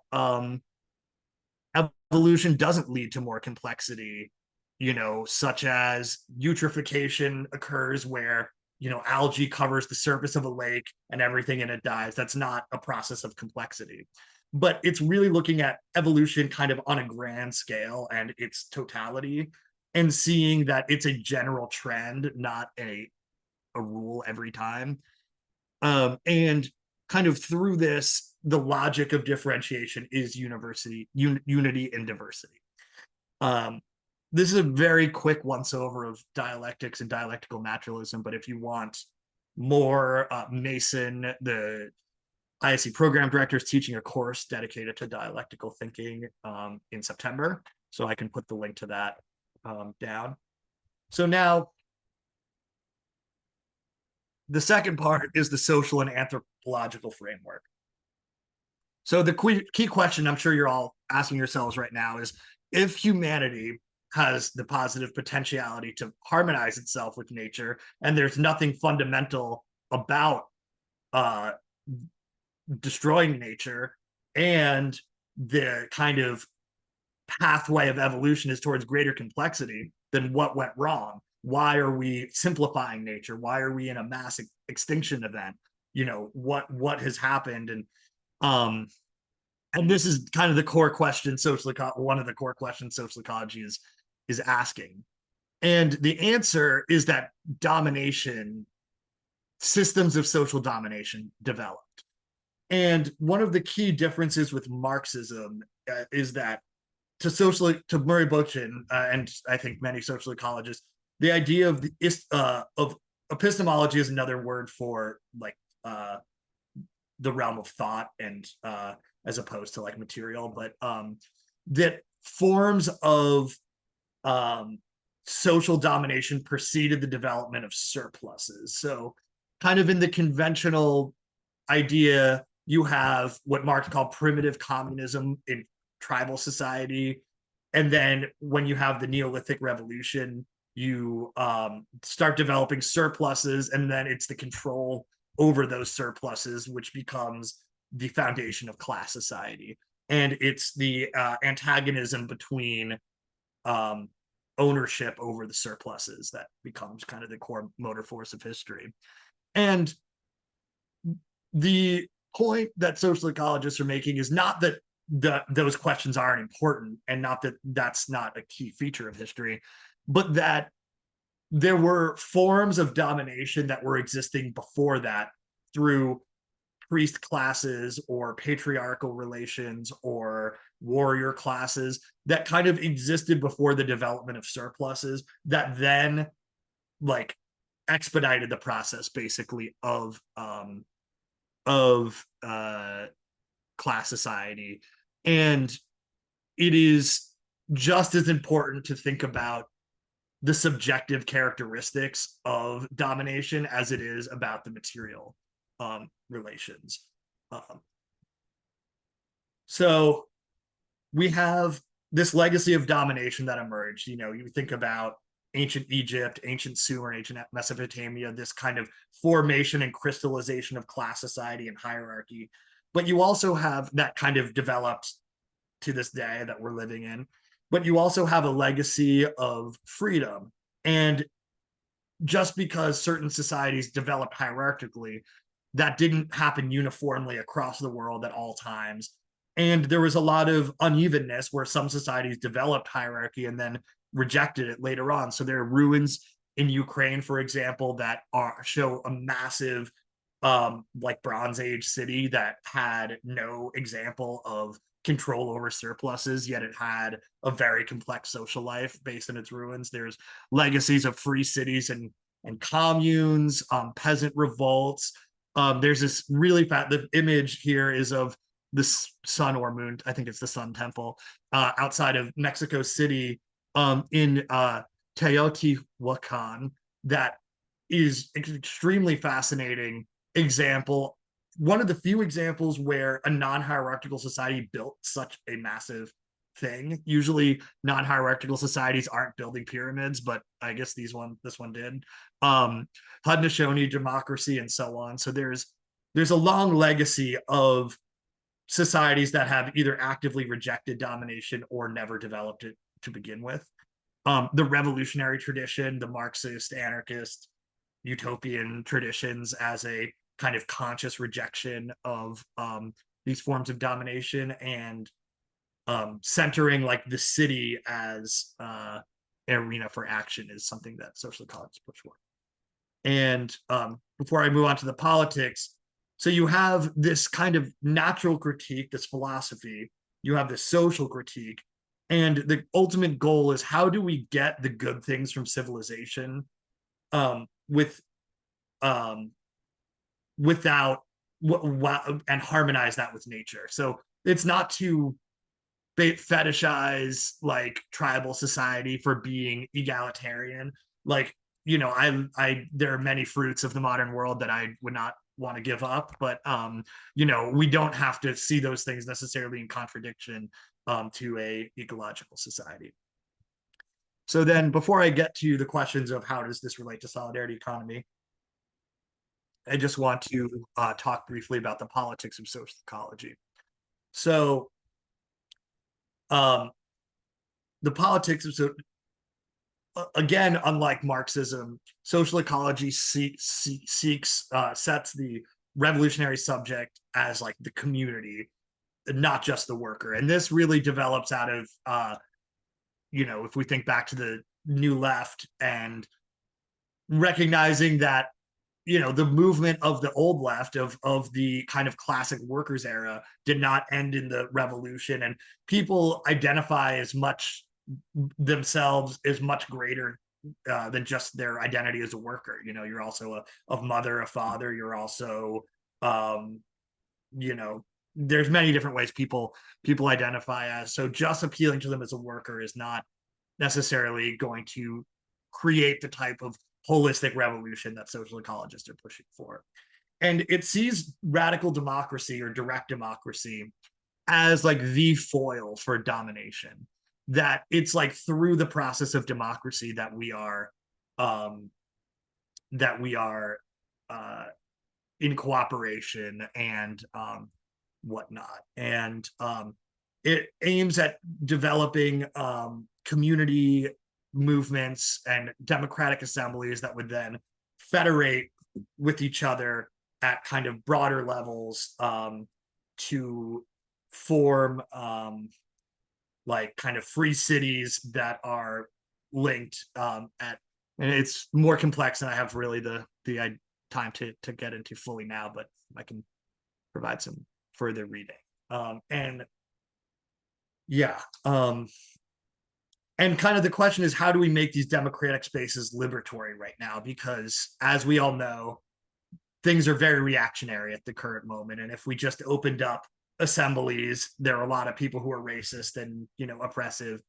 evolution doesn't lead to more complexity, such as eutrophication occurs where algae covers the surface of a lake and everything in it dies. That's not a process of complexity, but it's really looking at evolution kind of on a grand scale and its totality, and seeing that it's a general trend, not a rule every time. And kind of through this, the logic of differentiation is unity and diversity. This is a very quick once-over of dialectics and dialectical naturalism, but if you want more, Mason, the ISC program director, is teaching a course dedicated to dialectical thinking in September, so I can put the link to that down. So now, the second part is the social and anthropological framework. So the key question I'm sure you're all asking yourselves right now is, if humanity has the positive potentiality to harmonize itself with nature, and there's nothing fundamental about destroying nature, and the kind of pathway of evolution is towards greater complexity, then what went wrong? why are we simplifying nature? Why are we in a mass extinction event? You know, what has happened? And this is kind of the core question one of the core questions social ecology is asking. And the answer is that systems of social domination developed. And one of the key differences with Marxism is that to Murray Bookchin and I think many social ecologists, the idea of epistemology is another word for like the realm of thought and as opposed to like material, but that forms of social domination preceded the development of surpluses. So kind of in the conventional idea, you have what Marx called primitive communism in tribal society. And then when you have the Neolithic Revolution, you start developing surpluses, and then it's the control over those surpluses, which becomes the foundation of class society. And it's the antagonism between ownership over the surpluses that becomes kind of the core motor force of history. And the point that social ecologists are making is not that those questions aren't important, and not that that's not a key feature of history, but that there were forms of domination that were existing before that through priest classes or patriarchal relations or warrior classes that kind of existed before the development of surpluses that then like expedited the process basically of class society. And it is just as important to think about the subjective characteristics of domination as it is about the material relations. So we have this legacy of domination that emerged. You know, you think about ancient Egypt, ancient Sumer, ancient Mesopotamia, this kind of formation and crystallization of class society and hierarchy. But you also have that kind of developed to this day that we're living in. But you also have a legacy of freedom. And just because certain societies developed hierarchically, that didn't happen uniformly across the world at all times. And there was a lot of unevenness where some societies developed hierarchy and then rejected it later on. So there are ruins in Ukraine, for example, that show a massive like Bronze Age city that had no example of control over surpluses, yet it had a very complex social life based on its ruins. There's legacies of free cities and communes, peasant revolts. There's this really the image here is of the sun or moon, I think it's the Sun Temple, outside of Mexico City, in Teotihuacan, that is an extremely fascinating example. One of the few examples where a non-hierarchical society built such a massive thing. Usually non-hierarchical societies aren't building pyramids, but I guess this one did. Haudenosaunee democracy and so on. So there's a long legacy of societies that have either actively rejected domination or never developed it to begin with. The revolutionary tradition, the Marxist, anarchist, utopian traditions as a kind of conscious rejection of these forms of domination, and centering like the city as an arena for action is something that social ecologists push for. And before I move on to the politics, so you have this kind of natural critique, this philosophy, you have this social critique, and the ultimate goal is how do we get the good things from civilization without and harmonize that with nature. So it's not to fetishize like tribal society for being egalitarian. Like, you know, I there are many fruits of the modern world that I would not want to give up, but you know, we don't have to see those things necessarily in contradiction to a ecological society. So then before I get to the questions of how does this relate to solidarity economy, I just want to talk briefly about the politics of social ecology. So the politics again, unlike Marxism, social ecology sets the revolutionary subject as like the community, not just the worker. And this really develops out of, if we think back to the New Left and recognizing that, the movement of the old left of the kind of classic workers era did not end in the revolution, and people identify as much themselves as much greater than just their identity as a worker. You're also a mother, a father. You're also, there's many different ways people identify as. So just appealing to them as a worker is not necessarily going to create the type of holistic revolution that social ecologists are pushing for. And it sees radical democracy or direct democracy as like the foil for domination, that it's like through the process of democracy that we are in cooperation and whatnot. And it aims at developing community movements and democratic assemblies that would then federate with each other at kind of broader levels to form like kind of free cities that are linked and it's more complex than I have really the time to get into fully now, but I can provide some further reading. And kind of the question is, how do we make these democratic spaces liberatory right now? Because as we all know, things are very reactionary at the current moment. And if we just opened up assemblies, there are a lot of people who are racist and, oppressive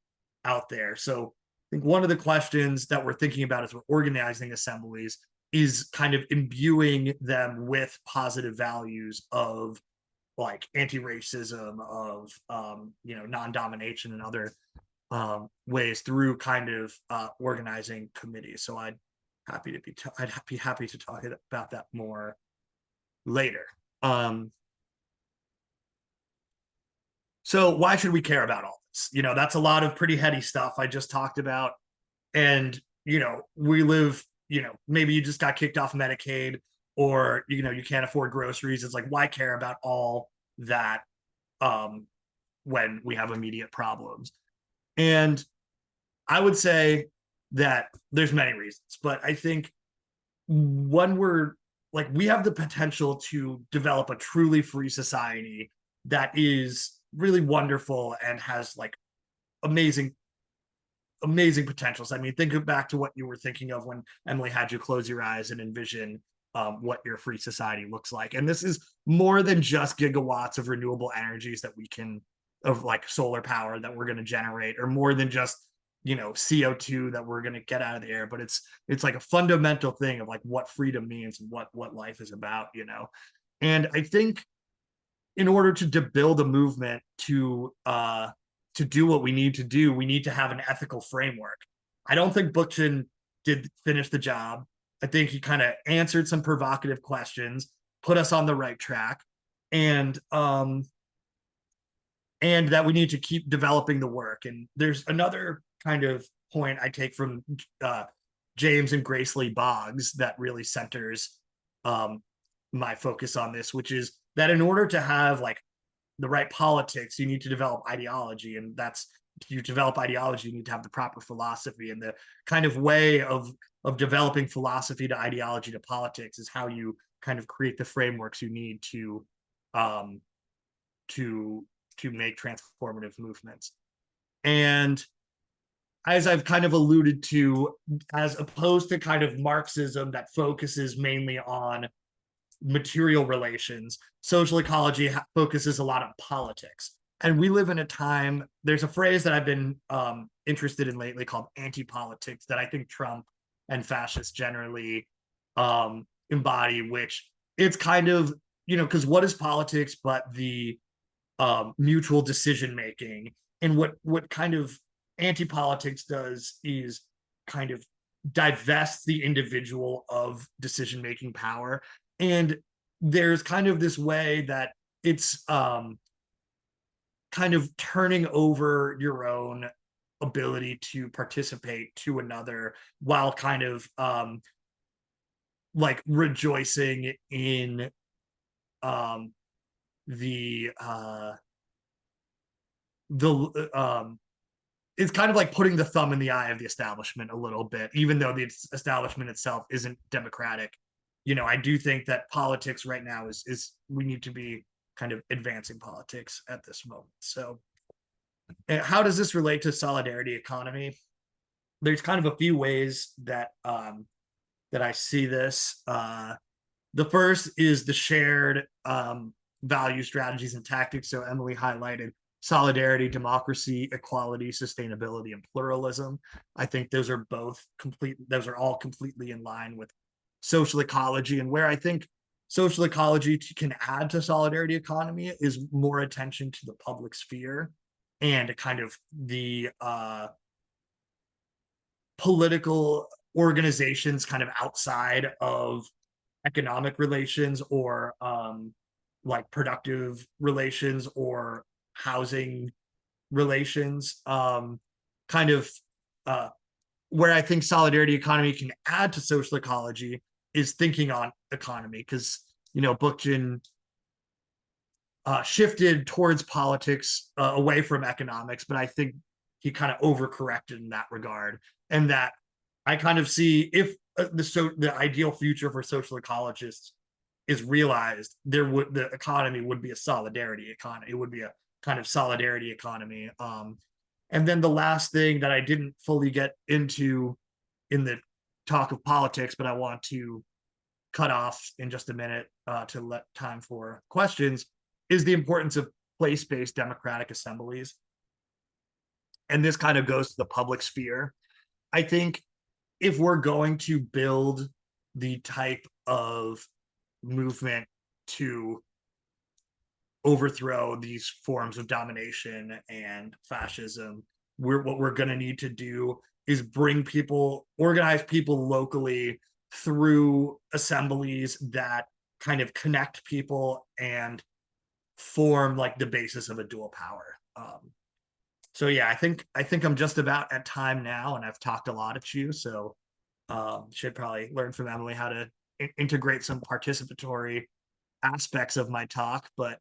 out there. So I think one of the questions that we're thinking about as we're organizing assemblies is kind of imbuing them with positive values of like anti-racism, of, non-domination and other ways through kind of organizing committees. So I'd be happy to talk about that more later. So why should we care about all this? That's a lot of pretty heady stuff I just talked about. And, we live, maybe you just got kicked off Medicaid, or, you can't afford groceries. It's like, why care about all that when we have immediate problems? And I would say that there's many reasons, but I think when we have the potential to develop a truly free society that is really wonderful and has like amazing potentials. I mean, think back to what you were thinking of when Emily had you close your eyes and envision what your free society looks like. And this is more than just gigawatts of renewable energies that we can, of like solar power that we're going to generate, or more than just, CO2 that we're going to get out of the air, but it's like a fundamental thing of like what freedom means and what life is about, And I think in order to build a movement to do what we need to do, we need to have an ethical framework. I don't think Bookchin did finish the job. I think he kind of answered some provocative questions, put us on the right track, and that we need to keep developing the work. And there's another kind of point I take from James and Grace Lee Boggs that really centers my focus on this, which is that in order to have like the right politics, you need to develop ideology, and you develop ideology, you need to have the proper philosophy. And the kind of way of developing philosophy to ideology to politics is how you kind of create the frameworks you need to make transformative movements. And as I've kind of alluded to, as opposed to kind of Marxism that focuses mainly on material relations, social ecology focuses a lot on politics. And we live in a time, there's a phrase that I've been interested in lately called anti-politics that I think Trump and fascists generally embody, which it's kind of, because what is politics but the mutual decision making? And what kind of anti-politics does is kind of divest the individual of decision making power. And there's kind of this way that it's kind of turning over your own ability to participate to another, while kind of like rejoicing in the it's kind of like putting the thumb in the eye of the establishment a little bit, even though the establishment itself isn't democratic. You know, I do think that politics right now is we need to be kind of advancing politics at this moment. So how does this relate to solidarity economy? There's kind of a few ways that that I see this. The first is the shared value, strategies, and tactics. So Emily highlighted solidarity, democracy, equality, sustainability, and pluralism. I think those are all completely in line with social ecology. And where I think social ecology can add to solidarity economy is more attention to the public sphere and kind of the political organizations kind of outside of economic relations, or like productive relations or housing relations, kind of where I think solidarity economy can add to social ecology is thinking on economy, because, you know, Bookchin shifted towards politics away from economics, but I think he kind of overcorrected in that regard. And that I kind of see, if the ideal future for social ecologists is realized, the economy would be a solidarity economy. It would be a kind of solidarity economy. And then the last thing that I didn't fully get into in the talk of politics, but I want to cut off in just a minute to let time for questions, is the importance of place-based democratic assemblies. And this kind of goes to the public sphere. I think if we're going to build the type of movement to overthrow these forms of domination and fascism, what we're going to need to do is organize people locally through assemblies that kind of connect people and form like the basis of a dual power. So yeah, I think I'm just about at time now, and I've talked a lot at you, so should probably learn from Emily how to integrate some participatory aspects of my talk. But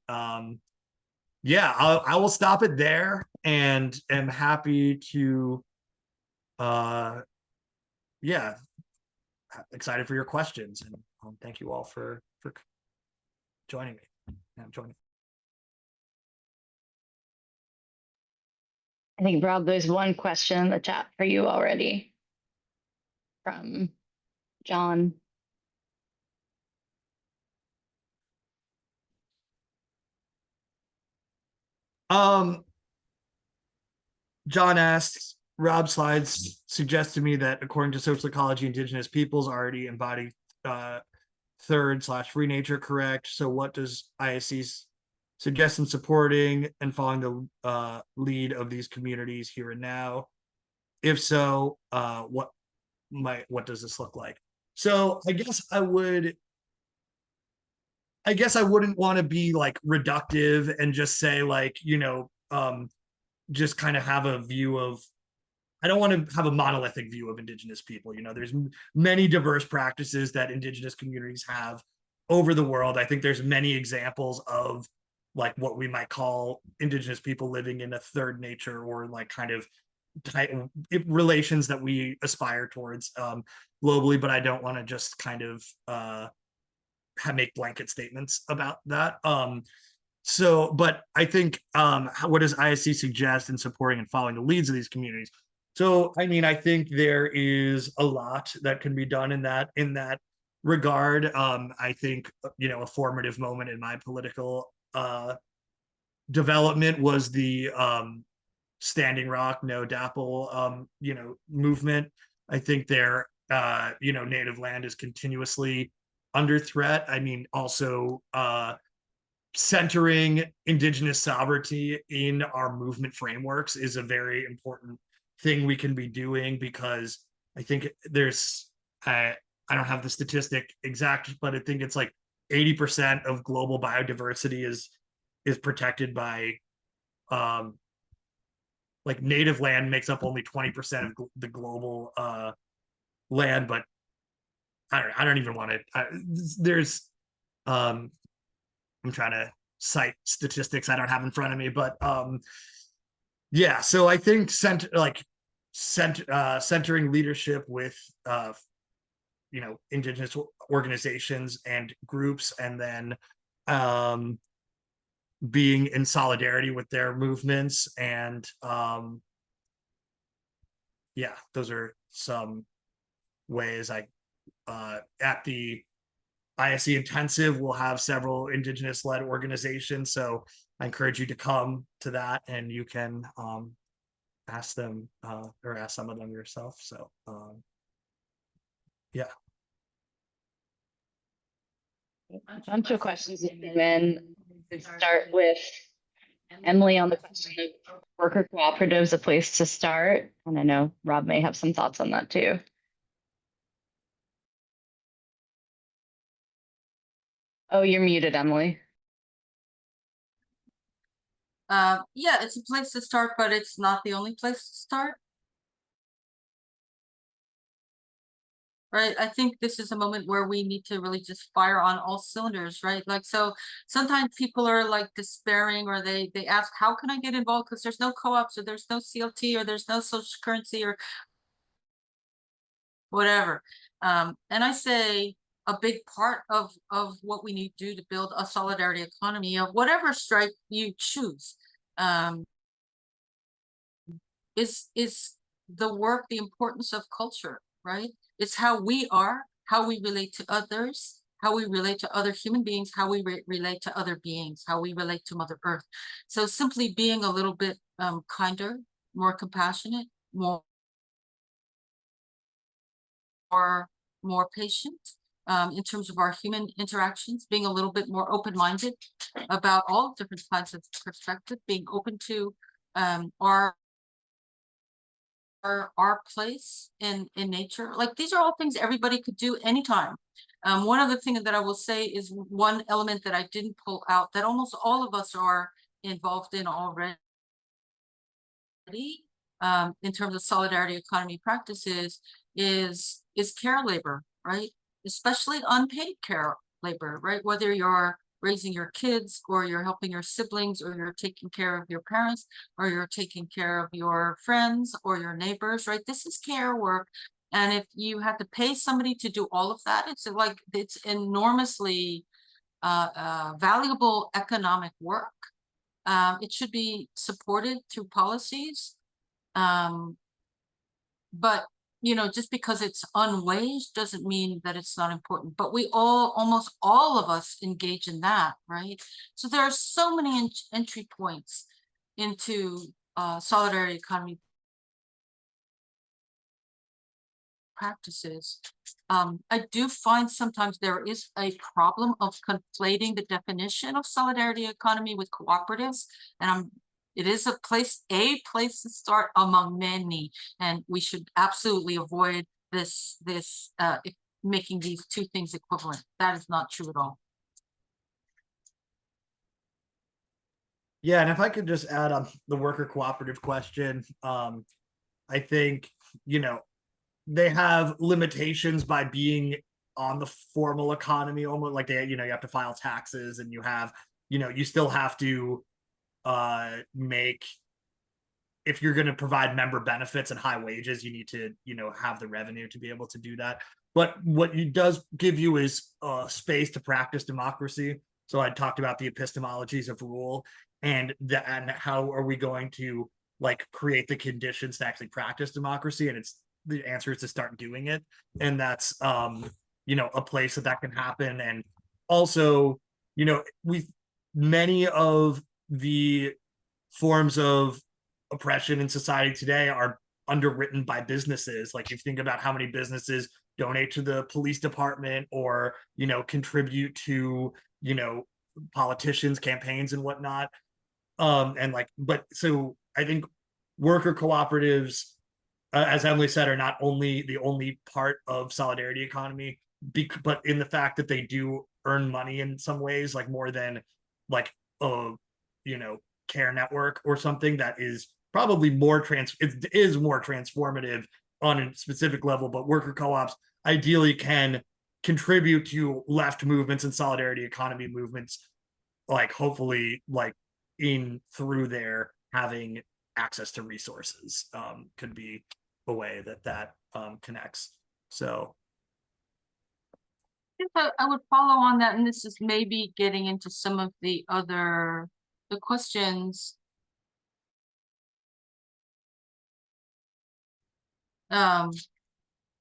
yeah, I will stop it there, and am happy to yeah, excited for your questions, and thank you all for joining me. I think, Rob, there's one question in the chat for you already from John. John asks, Rob's slides suggest to me that according to social ecology, indigenous peoples already embody third/free nature, correct? So what does ISC suggest in supporting and following the lead of these communities here and now? If so, what does this look like? So I guess I wouldn't want to be like reductive and just say, like, you know, just kind of have a view of, I don't want to have a monolithic view of indigenous people. You know, there's many diverse practices that indigenous communities have over the world. I think there's many examples of like what we might call indigenous people living in a third nature, or like kind of relations that we aspire towards globally, but I don't want to just kind of make blanket statements about that. So, but I think what does ISC suggest in supporting and following the leads of these communities? So, I mean, I think there is a lot that can be done in that regard. I think, you know, a formative moment in my political development was the Standing Rock, No DAPL, you know, movement. I think their, you know, native land is continuously under threat. I mean, also centering indigenous sovereignty in our movement frameworks is a very important thing we can be doing, because I think there's, I don't have the statistic exact, but I think it's like 80% of global biodiversity is protected by like native land makes up only 20% of the global land, but I don't even want to. There's I'm trying to cite statistics I don't have in front of me, but yeah. So I think centering leadership with indigenous organizations and groups, and then being in solidarity with their movements, and yeah, those are some ways. At the ISE intensive, we'll have several indigenous led organizations, so I encourage you to come to that, and you can ask them or ask some of them yourself. So yeah. A bunch of questions that came in. We start with Emily on the question of worker cooperatives, a place to start. And I know Rob may have some thoughts on that too. Oh, you're muted, Emily. Yeah, it's a place to start, but it's not the only place to start. Right. I think this is a moment where we need to really just fire on all cylinders, right? Like, so sometimes people are like despairing, or they ask, how can I get involved? Because there's no co-ops, or there's no CLT, or there's no social currency, or whatever. And I say a big part of what we need to do to build a solidarity economy of whatever stripe you choose is the work, the importance of culture, right? It's how we are, how we relate to others, how we relate to other human beings, how we relate to other beings, how we relate to Mother Earth. So simply being a little bit kinder, more compassionate, more patient in terms of our human interactions, being a little bit more open-minded about all different kinds of perspective, being open to our place in nature. Like, these are all things everybody could do anytime. One other thing that I will say is one element that I didn't pull out that almost all of us are involved in already in terms of solidarity economy practices is care labor, right? Especially unpaid care labor, right? Whether you're raising your kids, or you're helping your siblings, or you're taking care of your parents, or you're taking care of your friends or your neighbors, right? This is care work. And if you have to pay somebody to do all of that, it's like, it's enormously valuable economic work. It should be supported through policies. But just because it's unwaged doesn't mean that it's not important. But we almost all of us engage in that, right? So there are so many entry points into solidarity economy practices. I do find sometimes there is a problem of conflating the definition of solidarity economy with cooperatives, and it is a place to start among many, and we should absolutely avoid this making these two things equivalent. That is not true at all. Yeah, and if I could just add on the worker cooperative question, I think they have limitations by being on the formal economy, almost like you have to file taxes, and you still have to make, if you're going to provide member benefits and high wages, you need to have the revenue to be able to do that. But what it does give you is space to practice democracy. So I talked about the epistemologies of rule, and how are we going to create the conditions to actually practice democracy, and the answer is to start doing it. And that's a place that can happen. And also many of the forms of oppression in society today are underwritten by businesses. Like, if you think about how many businesses donate to the police department, or contribute to politicians' campaigns and whatnot, so I think worker cooperatives, as Emily said, are not only the only part of solidarity economy, but in the fact that they do earn money in some ways, like more than a care network or something that is probably it is more transformative on a specific level, but worker co-ops ideally can contribute to left movements and solidarity economy movements, like hopefully like in through their having access to resources could be a way that connects. So I would follow on that, and this is maybe getting into some of the questions.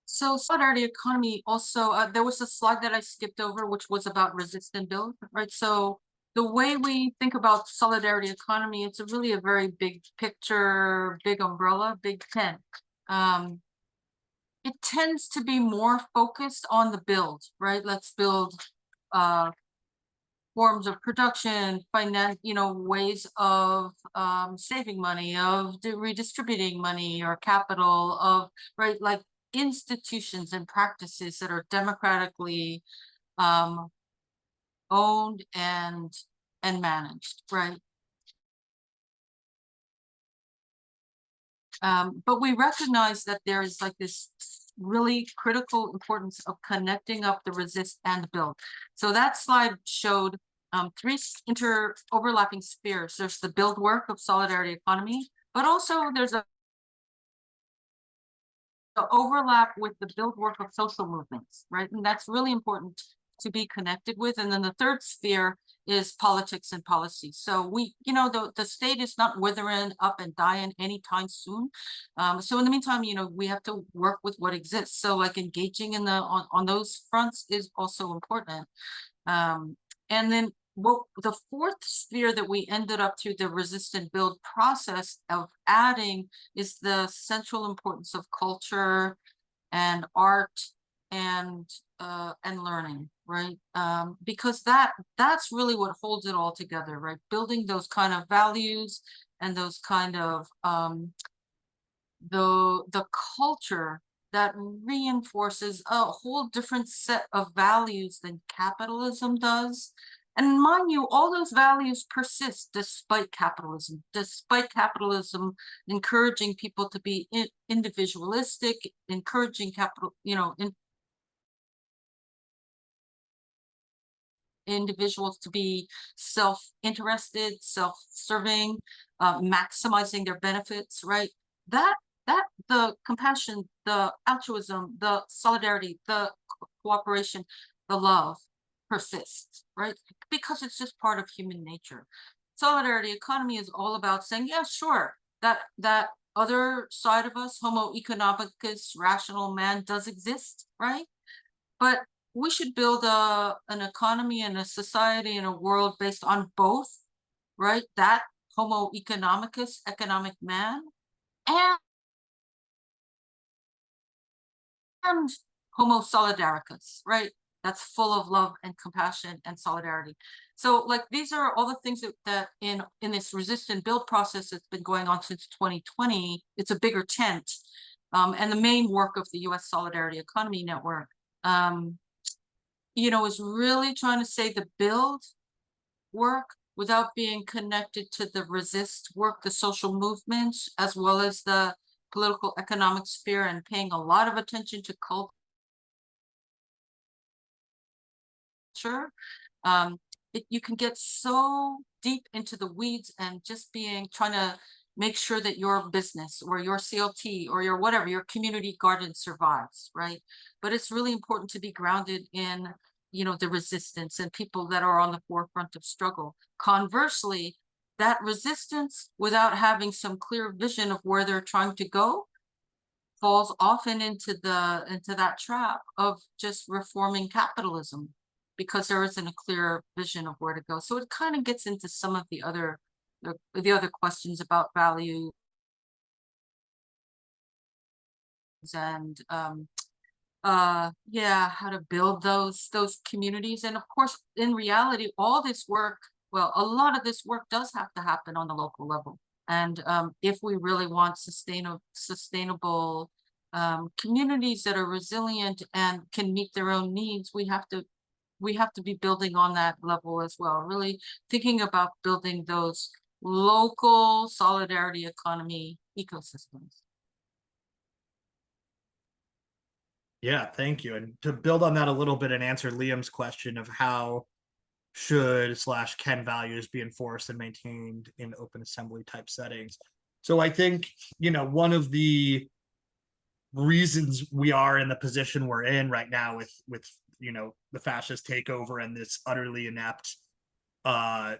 So solidarity economy also, there was a slide that I skipped over, which was about resist and build, right? So the way we think about solidarity economy, it's really a very big picture, big umbrella, big tent. It tends to be more focused on the build, right? Let's build forms of production, finance, ways of saving money, of redistributing money or capital, of right, like institutions and practices that are democratically owned and managed, right? But we recognize that there is like this really critical importance of connecting up the resist and the build. So that slide showed three overlapping spheres. There's the build work of solidarity economy, but also there's a overlap with the build work of social movements, right? And that's really important to be connected with. And then the third sphere is politics and policy. So we, the state is not withering up and dying anytime soon. So in the meantime, we have to work with what exists. So like engaging in on those fronts is also important. And then the fourth sphere that we ended up through the resist and build process of adding is the central importance of culture and art and learning, right? Because that's really what holds it all together, right? Building those kind of values and those kind of the culture that reinforces a whole different set of values than capitalism does. And mind you, all those values persist despite capitalism encouraging people to be individualistic, encouraging individuals to be self-interested, self-serving, maximizing their benefits, right? That the compassion, the altruism, the solidarity, the cooperation, the love persists, right? Because it's just part of human nature. Solidarity economy is all about saying, yeah, sure, that other side of us, Homo economicus, rational man, does exist, right? But we should build an economy and a society and a world based on both, right? That Homo economicus, economic man, and Homo solidaricus, right? That's full of love and compassion and solidarity. So like these are all the things that in this resist and build process that's been going on since 2020, it's a bigger tent. And the main work of the US Solidarity Economy Network, is really trying to say the build work without being connected to the resist work, the social movements, as well as the political economic sphere, and paying a lot of attention to culture. You can get so deep into the weeds and just trying to make sure that your business or your CLT or your whatever, your community garden survives, right? But it's really important to be grounded in, the resistance and people that are on the forefront of struggle. Conversely, that resistance, without having some clear vision of where they're trying to go, falls often into that trap of just reforming capitalism, because there isn't a clear vision of where to go. So it kind of gets into some of the other questions about value and how to build those communities. And of course, in reality, all this work, well, a lot of this work does have to happen on the local level. And if we really want sustainable communities that are resilient and can meet their own needs, we have to be building on that level as well, really thinking about building those local solidarity economy ecosystems. Yeah, thank you. And to build on that a little bit and answer Liam's question of how should/can values be enforced and maintained in open assembly type settings. So I think, one of the reasons we are in the position we're in right now with the fascist takeover and this utterly inept like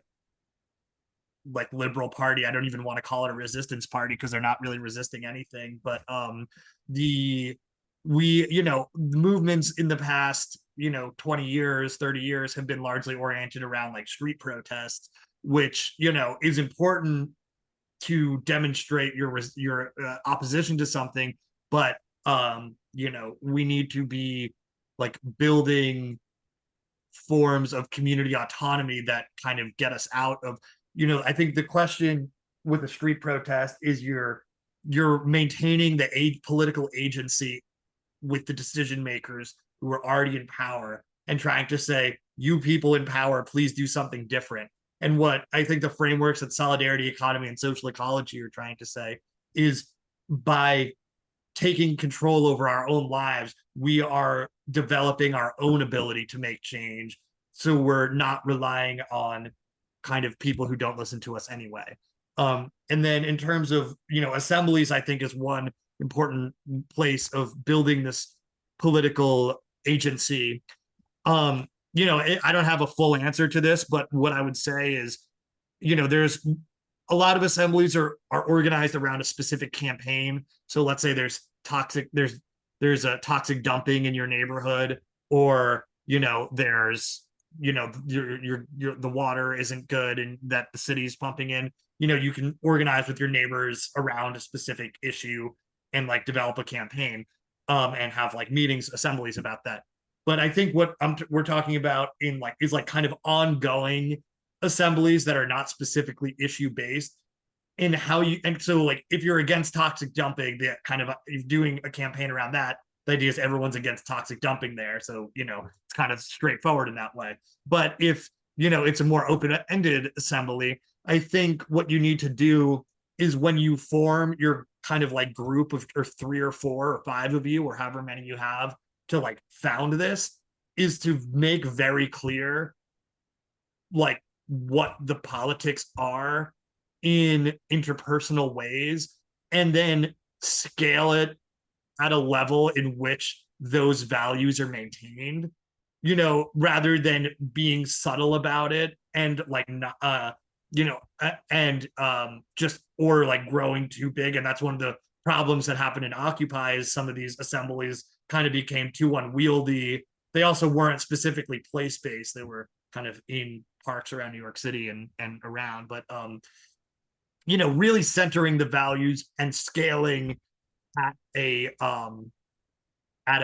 liberal party. I don't even want to call it a resistance party because they're not really resisting anything, but the movements in the past 20 years 30 years have been largely oriented around like street protests, which is important to demonstrate your opposition to something, but we need to be like building forms of community autonomy that kind of get us out of I think the question with a street protest is you're maintaining the political agency with the decision makers who are already in power and trying to say, you people in power, please do something different. And what I think the frameworks that solidarity economy and social ecology are trying to say is by taking control over our own lives, we are developing our own ability to make change. So we're not relying on kind of people who don't listen to us anyway. And then in terms of, assemblies, I think is one important place of building this political agency. I don't have a full answer to this, but what I would say is, there's a lot of assemblies are organized around a specific campaign. So let's say there's a toxic dumping in your neighborhood, or there's the water isn't good and that the city's pumping in. You can organize with your neighbors around a specific issue and like develop a campaign and have like meetings, assemblies about that. But I think what we're talking about is kind of ongoing assemblies that are not specifically issue based, and so like if you're against toxic dumping, the kind of doing a campaign around that. The idea is everyone's against toxic dumping there, so it's kind of straightforward in that way. But if it's a more open-ended assembly, I think what you need to do is when you form your kind of like group of or 3 or 4 or 5 of you or however many you have to like found this, is to make very clear like what the politics are in interpersonal ways, and then scale it at a level in which those values are maintained, rather than being subtle about it and like not just or like growing too big. And that's one of the problems that happened in Occupy, is some of these assemblies kind of became too unwieldy. They also weren't specifically place-based. They were kind of in parks around New York City and around, but really centering the values and scaling at a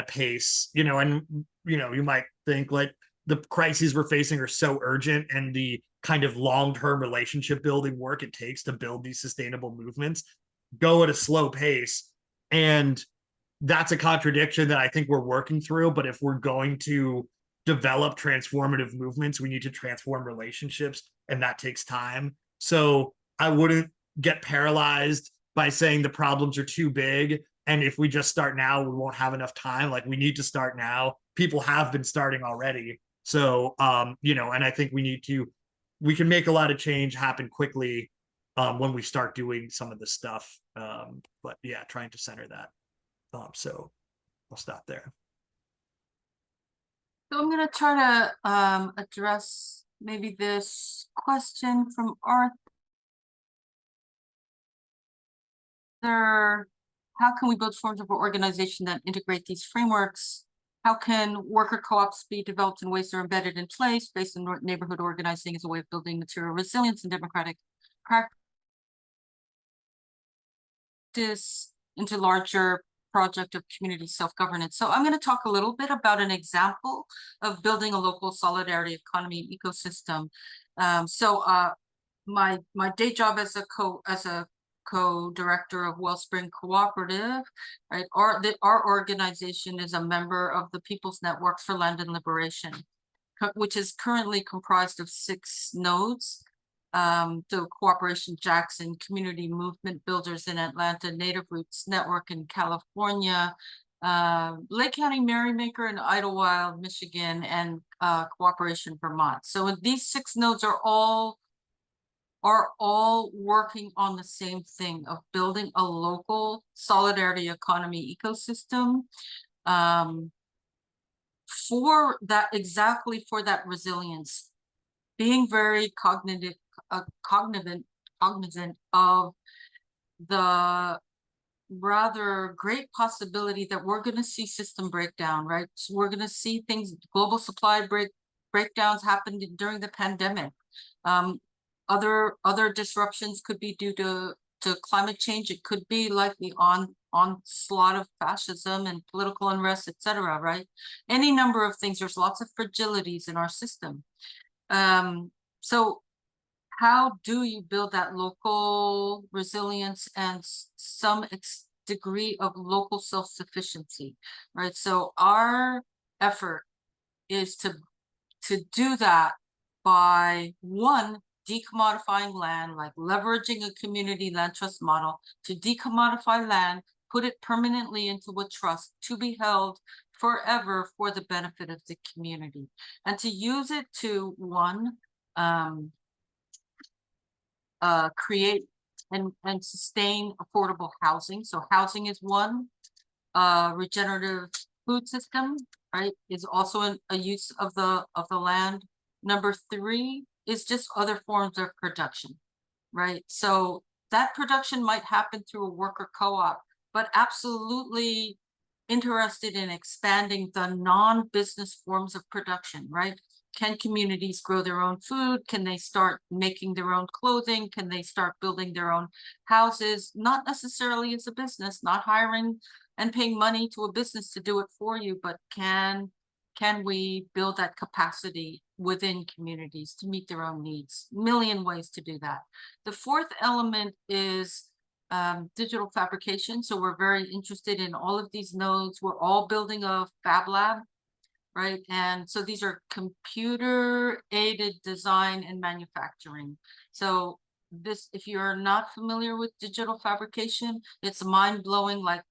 pace, and you might think like the crises we're facing are so urgent, and the kind of long-term relationship building work it takes to build these sustainable movements go at a slow pace. And that's a contradiction that I think we're working through. But if we're going to develop transformative movements, we need to transform relationships, and that takes time. So I wouldn't get paralyzed by saying the problems are too big, and if we just start now, we won't have enough time. Like, we need to start now. People have been starting already. So, and I think we can make a lot of change happen quickly when we start doing some of this stuff. But yeah, trying to center that. So I'll stop there. So I'm going to try to address maybe this question from Arthur. How can we build forms of organization that integrate these frameworks? How can worker co-ops be developed in ways that are embedded in place, based on neighborhood organizing as a way of building material resilience and democratic practice into larger project of community self-governance? So I'm going to talk a little bit about an example of building a local solidarity economy ecosystem. My day job as a co-director of Wellspring Cooperative, right? Our organization is a member of the People's Network for Land and Liberation, which is currently comprised of 6 nodes. the Cooperation Jackson, Community Movement Builders in Atlanta, Native Roots Network in California, Lake County Merrymaker in Idlewild, Michigan, and Cooperation Vermont. So these 6 nodes are all working on the same thing of building a local solidarity economy ecosystem for that, exactly for that resilience, being very cognizant of the rather great possibility that we're going to see system breakdown, right? So we're going to see things, global supply breakdowns happened during the pandemic. Other disruptions could be due to climate change. It could be like the onslaught of fascism and political unrest, etc. Right? Any number of things. There's lots of fragilities in our system. So how do you build that local resilience and some degree of local self-sufficiency, right? So our effort is to do that by, one, decommodifying land, like leveraging a community land trust model to decommodify land, put it permanently into a trust to be held forever for the benefit of the community, and to use it to, one, create and sustain affordable housing. So housing is one. Regenerative food system, right, is also a use of the land. Number 3 is just other forms of production, right? So that production might happen through a worker co-op, but absolutely interested in expanding the non-business forms of production, right? Can communities grow their own food? Can they start making their own clothing? Can they start building their own houses? Not necessarily as a business, not hiring and paying money to a business to do it for you, but can we build that capacity within communities to meet their own needs? A million ways to do that. The 4th element is digital fabrication. So we're very interested in all of these nodes. We're all building a fab lab, right? And so these are computer-aided design and manufacturing. So this, if you're not familiar with digital fabrication, it's mind-blowing, like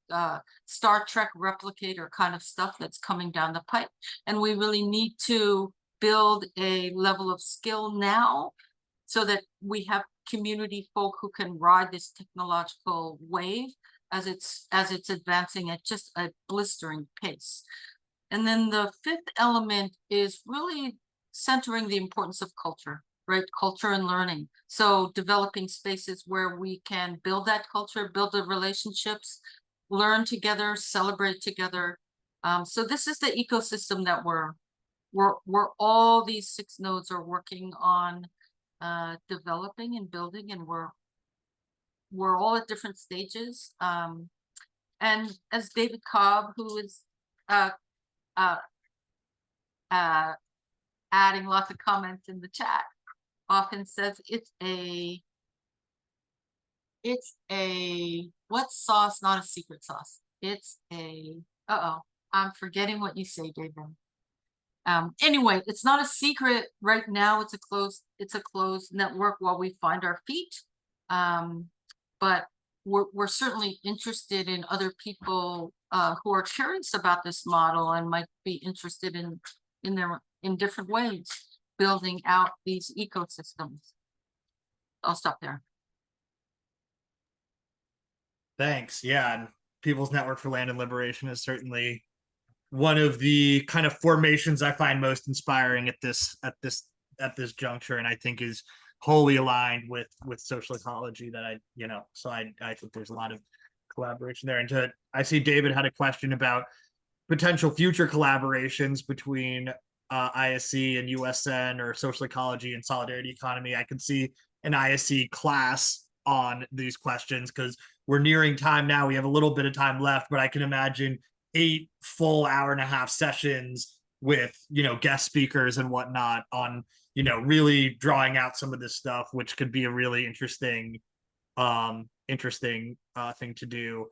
Star Trek replicator kind of stuff that's coming down the pipe. And we really need to build a level of skill now so that we have community folk who can ride this technological wave as it's advancing at just a blistering pace. And then the 5th element is really centering the importance of culture, right? Culture and learning. So developing spaces where we can build that culture, build the relationships, learn together, celebrate together. So this is the ecosystem that we're all these 6 nodes are working on developing and building, and we're all at different stages. And as David Cobb, who is adding lots of comments in the chat, often says it's a what sauce, not a secret sauce. It's a, I'm forgetting what you say, David. Anyway, it's not a secret right now. It's a closed network while we find our feet. But we're certainly interested in other people who are curious about this model and might be interested in different ways building out these ecosystems. I'll stop there. Thanks. Yeah, and People's Network for Land and Liberation is certainly one of the kind of formations I find most inspiring at this juncture, and I think is wholly aligned with social ecology that so I think there's a lot of collaboration there. And I see David had a question about potential future collaborations between ISE and USN, or social ecology and solidarity economy. I can see an ISE class on these questions because we're nearing time now. We have a little bit of time left, but I can imagine 8 full hour-and-a-half sessions with guest speakers and whatnot on really drawing out some of this stuff, which could be a really interesting thing to do.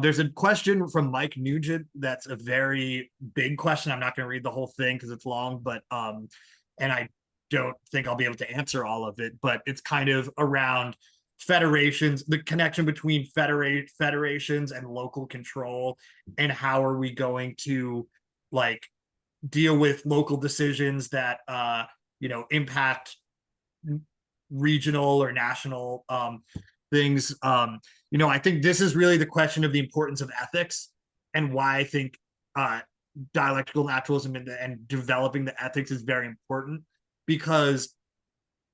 There's a question from Mike Nugent that's a very big question. I'm not going to read the whole thing because it's long, but and don't think I'll be able to answer all of it, but it's kind of around federations, the connection between federations and local control, and how are we going to like deal with local decisions that impact regional or national things. I think this is really the question of the importance of ethics, and why I think dialectical naturalism and developing the ethics is very important, because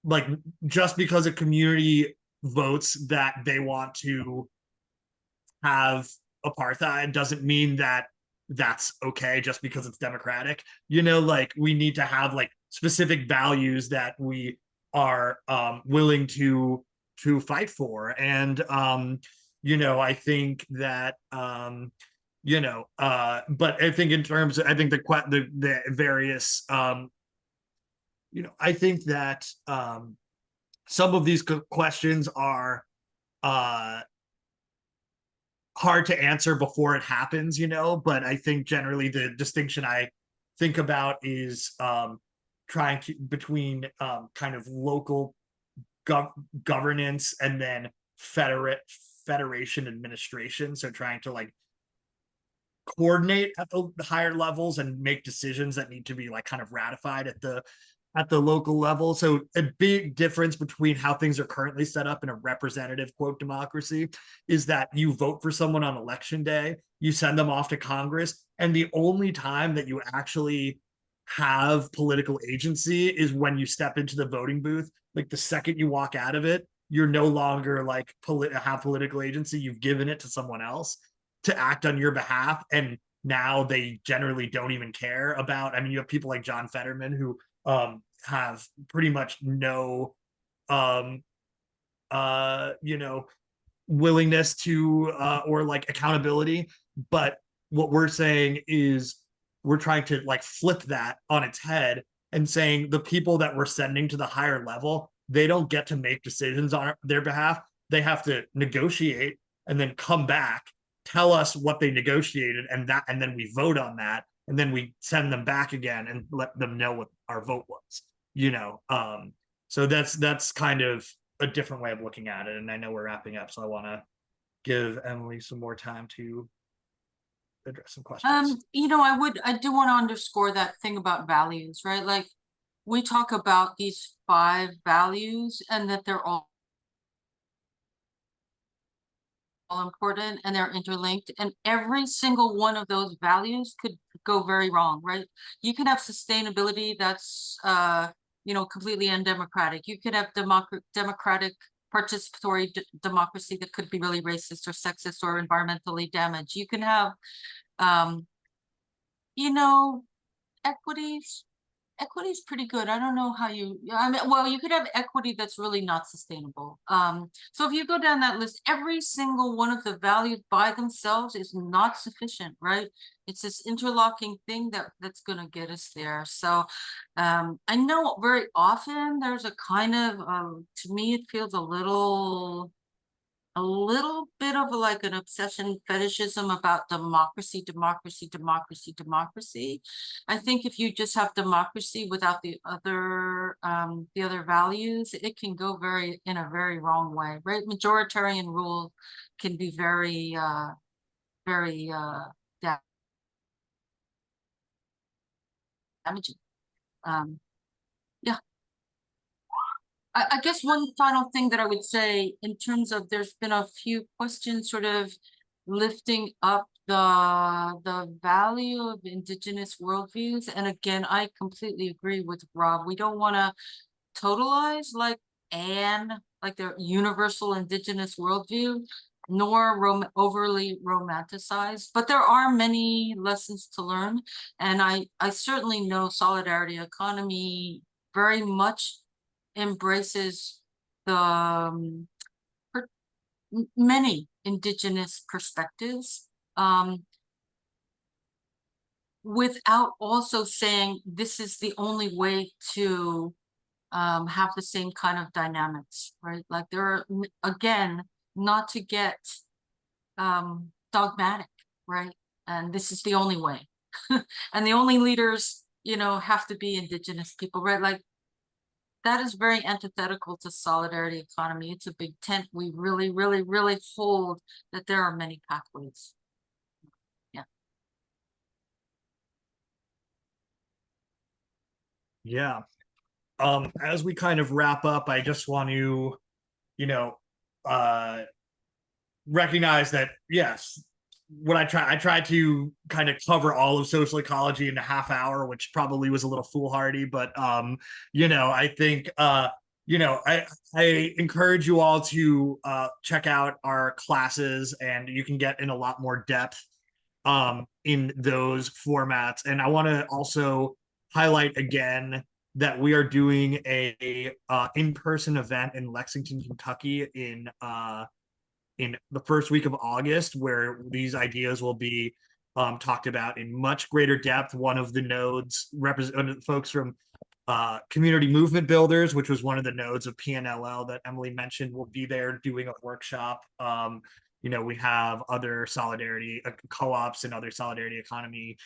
like just because a community votes that they want to have apartheid doesn't mean that that's okay just because it's democratic. Like we need to have like specific values that we are willing to fight for. And I think that but I think in terms of, I think the various I think that some of these questions are hard to answer before it happens, but I think generally the distinction I think about is trying to between kind of local governance and then federation administration. So trying to like coordinate at the higher levels and make decisions that need to be like kind of ratified at the local level. So a big difference between how things are currently set up in a representative quote democracy is that you vote for someone on election day, you send them off to Congress, and the only time that you actually have political agency is when you step into the voting booth. Like the second you walk out of it, you're no longer like have political agency. You've given it to someone else to act on your behalf, and now they generally don't even care about. I mean, you have people like John Fetterman who have pretty much no willingness to or like accountability. But what we're saying is we're trying to like flip that on its head and saying the people that we're sending to the higher level, they don't get to make decisions on their behalf. They have to negotiate and then come back, tell us what they negotiated, and then we vote on that, and then we send them back again and let them know what our vote was. So that's kind of a different way of looking at it. And I know we're wrapping up, so I want to give Emily some more time to address some questions. I do want to underscore that thing about values, right? Like we talk about these 5 values and that they're all important and they're interlinked, and every single one of those values could go very wrong, right? You can have sustainability that's completely undemocratic. You could have democratic participatory democracy that could be really racist or sexist or environmentally damaged. You can have equity is pretty good. I don't know how you could have equity that's really not sustainable. So if you go down that list, every single one of the values by themselves is not sufficient, right? It's this interlocking thing that's going to get us there. So I know very often there's a kind of to me it feels a little bit of like an obsession, fetishism about democracy. I think if you just have democracy without the other values, it can go in a very wrong way, right? Majoritarian rule can be very damaging. Yeah. I guess one final thing that I would say in terms of there's been a few questions sort of lifting up the value of indigenous worldviews. And again, I completely agree with Rob. We don't want to totalize like their universal indigenous worldview, nor overly romanticize, but there are many lessons to learn. And I certainly know Solidarity Economy very much embraces the many indigenous perspectives without also saying this is the only way to have the same kind of dynamics, right? Like there are, again, not to get dogmatic, right? And this is the only way. And the only leaders, have to be indigenous people, right? Like that is very antithetical to solidarity economy. It's a big tent. We really, really, really hold that there are many pathways. Yeah. As we kind of wrap up, I just want to, you know, recognize that, yes, what I tried to kind of cover all of social ecology in a half hour, which probably was a little foolhardy, but you know, I think you know, I encourage you all to check out our classes, and you can get in a lot more depth in those formats. And I want to also highlight again that we are doing a in-person event in Lexington, Kentucky in the first week of August, where these ideas will be talked about in much greater depth. One of the nodes represented folks from Community Movement Builders, which was one of the nodes of PNLL that Emily mentioned, will be there doing a workshop. You know, we have other solidarity co-ops and other solidarity economy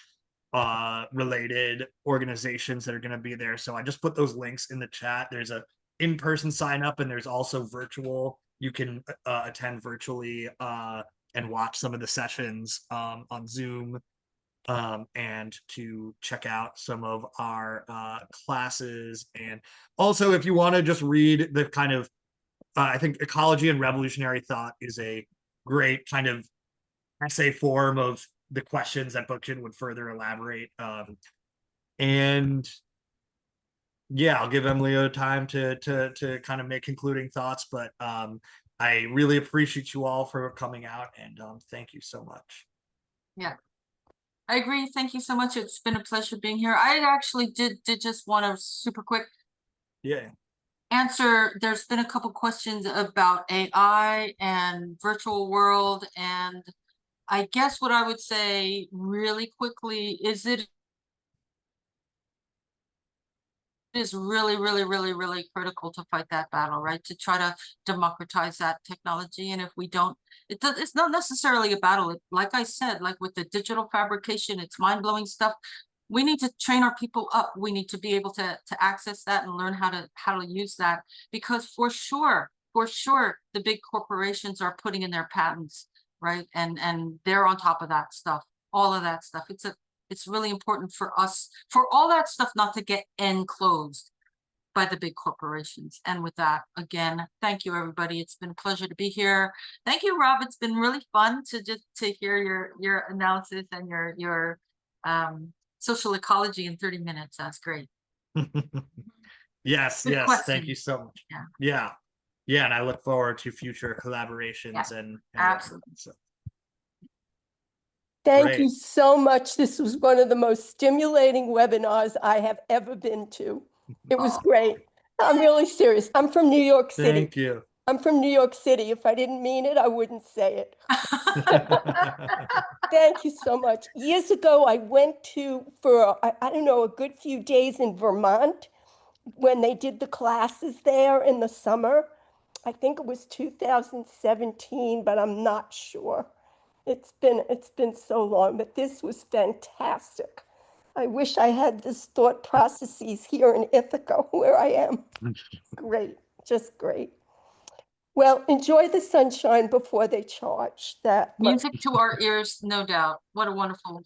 related organizations that are going to be there. So I just put those links in the chat. There's a in-person sign up, and there's also virtual. You can attend virtually and watch some of the sessions on Zoom, and to check out some of our classes. And also, if you want to just read the kind of, I think Ecology and Revolutionary Thought is a great kind of essay form of the questions that Bookchin would further elaborate. And yeah, I'll give Emily a time to kind of make concluding thoughts, but I really appreciate you all for coming out, and thank you so much. Yeah, I agree. Thank you so much. It's been a pleasure being here. I actually did just want to super quick answer. There's been a couple questions about AI and virtual world, and I guess what I would say really quickly is it is really, really, really, really critical to fight that battle, right? To try to democratize that technology. And if we don't, it's not necessarily a battle. Like I said, like with the digital fabrication, it's mind-blowing stuff. We need to train our people up. We need to be able to access that and learn how to use that, because for sure, the big corporations are putting in their patents, right? And they're on top of that stuff, all of that stuff. It's really important for us, for all that stuff not to get enclosed by the big corporations. And with that, again, thank you, everybody. It's been a pleasure to be here. Thank you, Rob. It's been really fun to hear your analysis and your social ecology in 30 minutes. That's great. Yes, Good yes. question. Thank you so much. Yeah. And I look forward to future collaborations and absolutely. So. Thank Great. you so much. This was one of the most stimulating webinars I have ever been to. It was great. I'm really serious. I'm from New York City. Thank you. I'm from New York City. If I didn't mean it, I wouldn't say it. Thank you so much. Years ago, I went for I don't know, a good few days in Vermont when they did the classes there in the summer. I think it was 2017, but I'm not sure. It's been so long, but this was fantastic. I wish I had this thought processes here in Ithaca, where I am. Great, just great. Well, enjoy the sunshine before they charge that. Music to our ears, no doubt. What a wonderful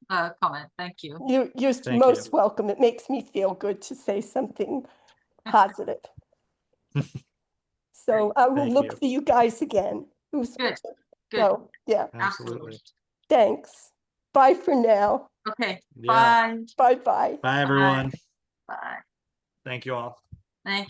comment. Thank you. You're most welcome. It makes me feel good to say something positive. So I will look for you guys again. It was good. So, yeah. Absolutely. Thanks. Bye for now. Okay. Yeah. Bye. Bye. Bye, everyone. Bye. Thank you all. Thank you.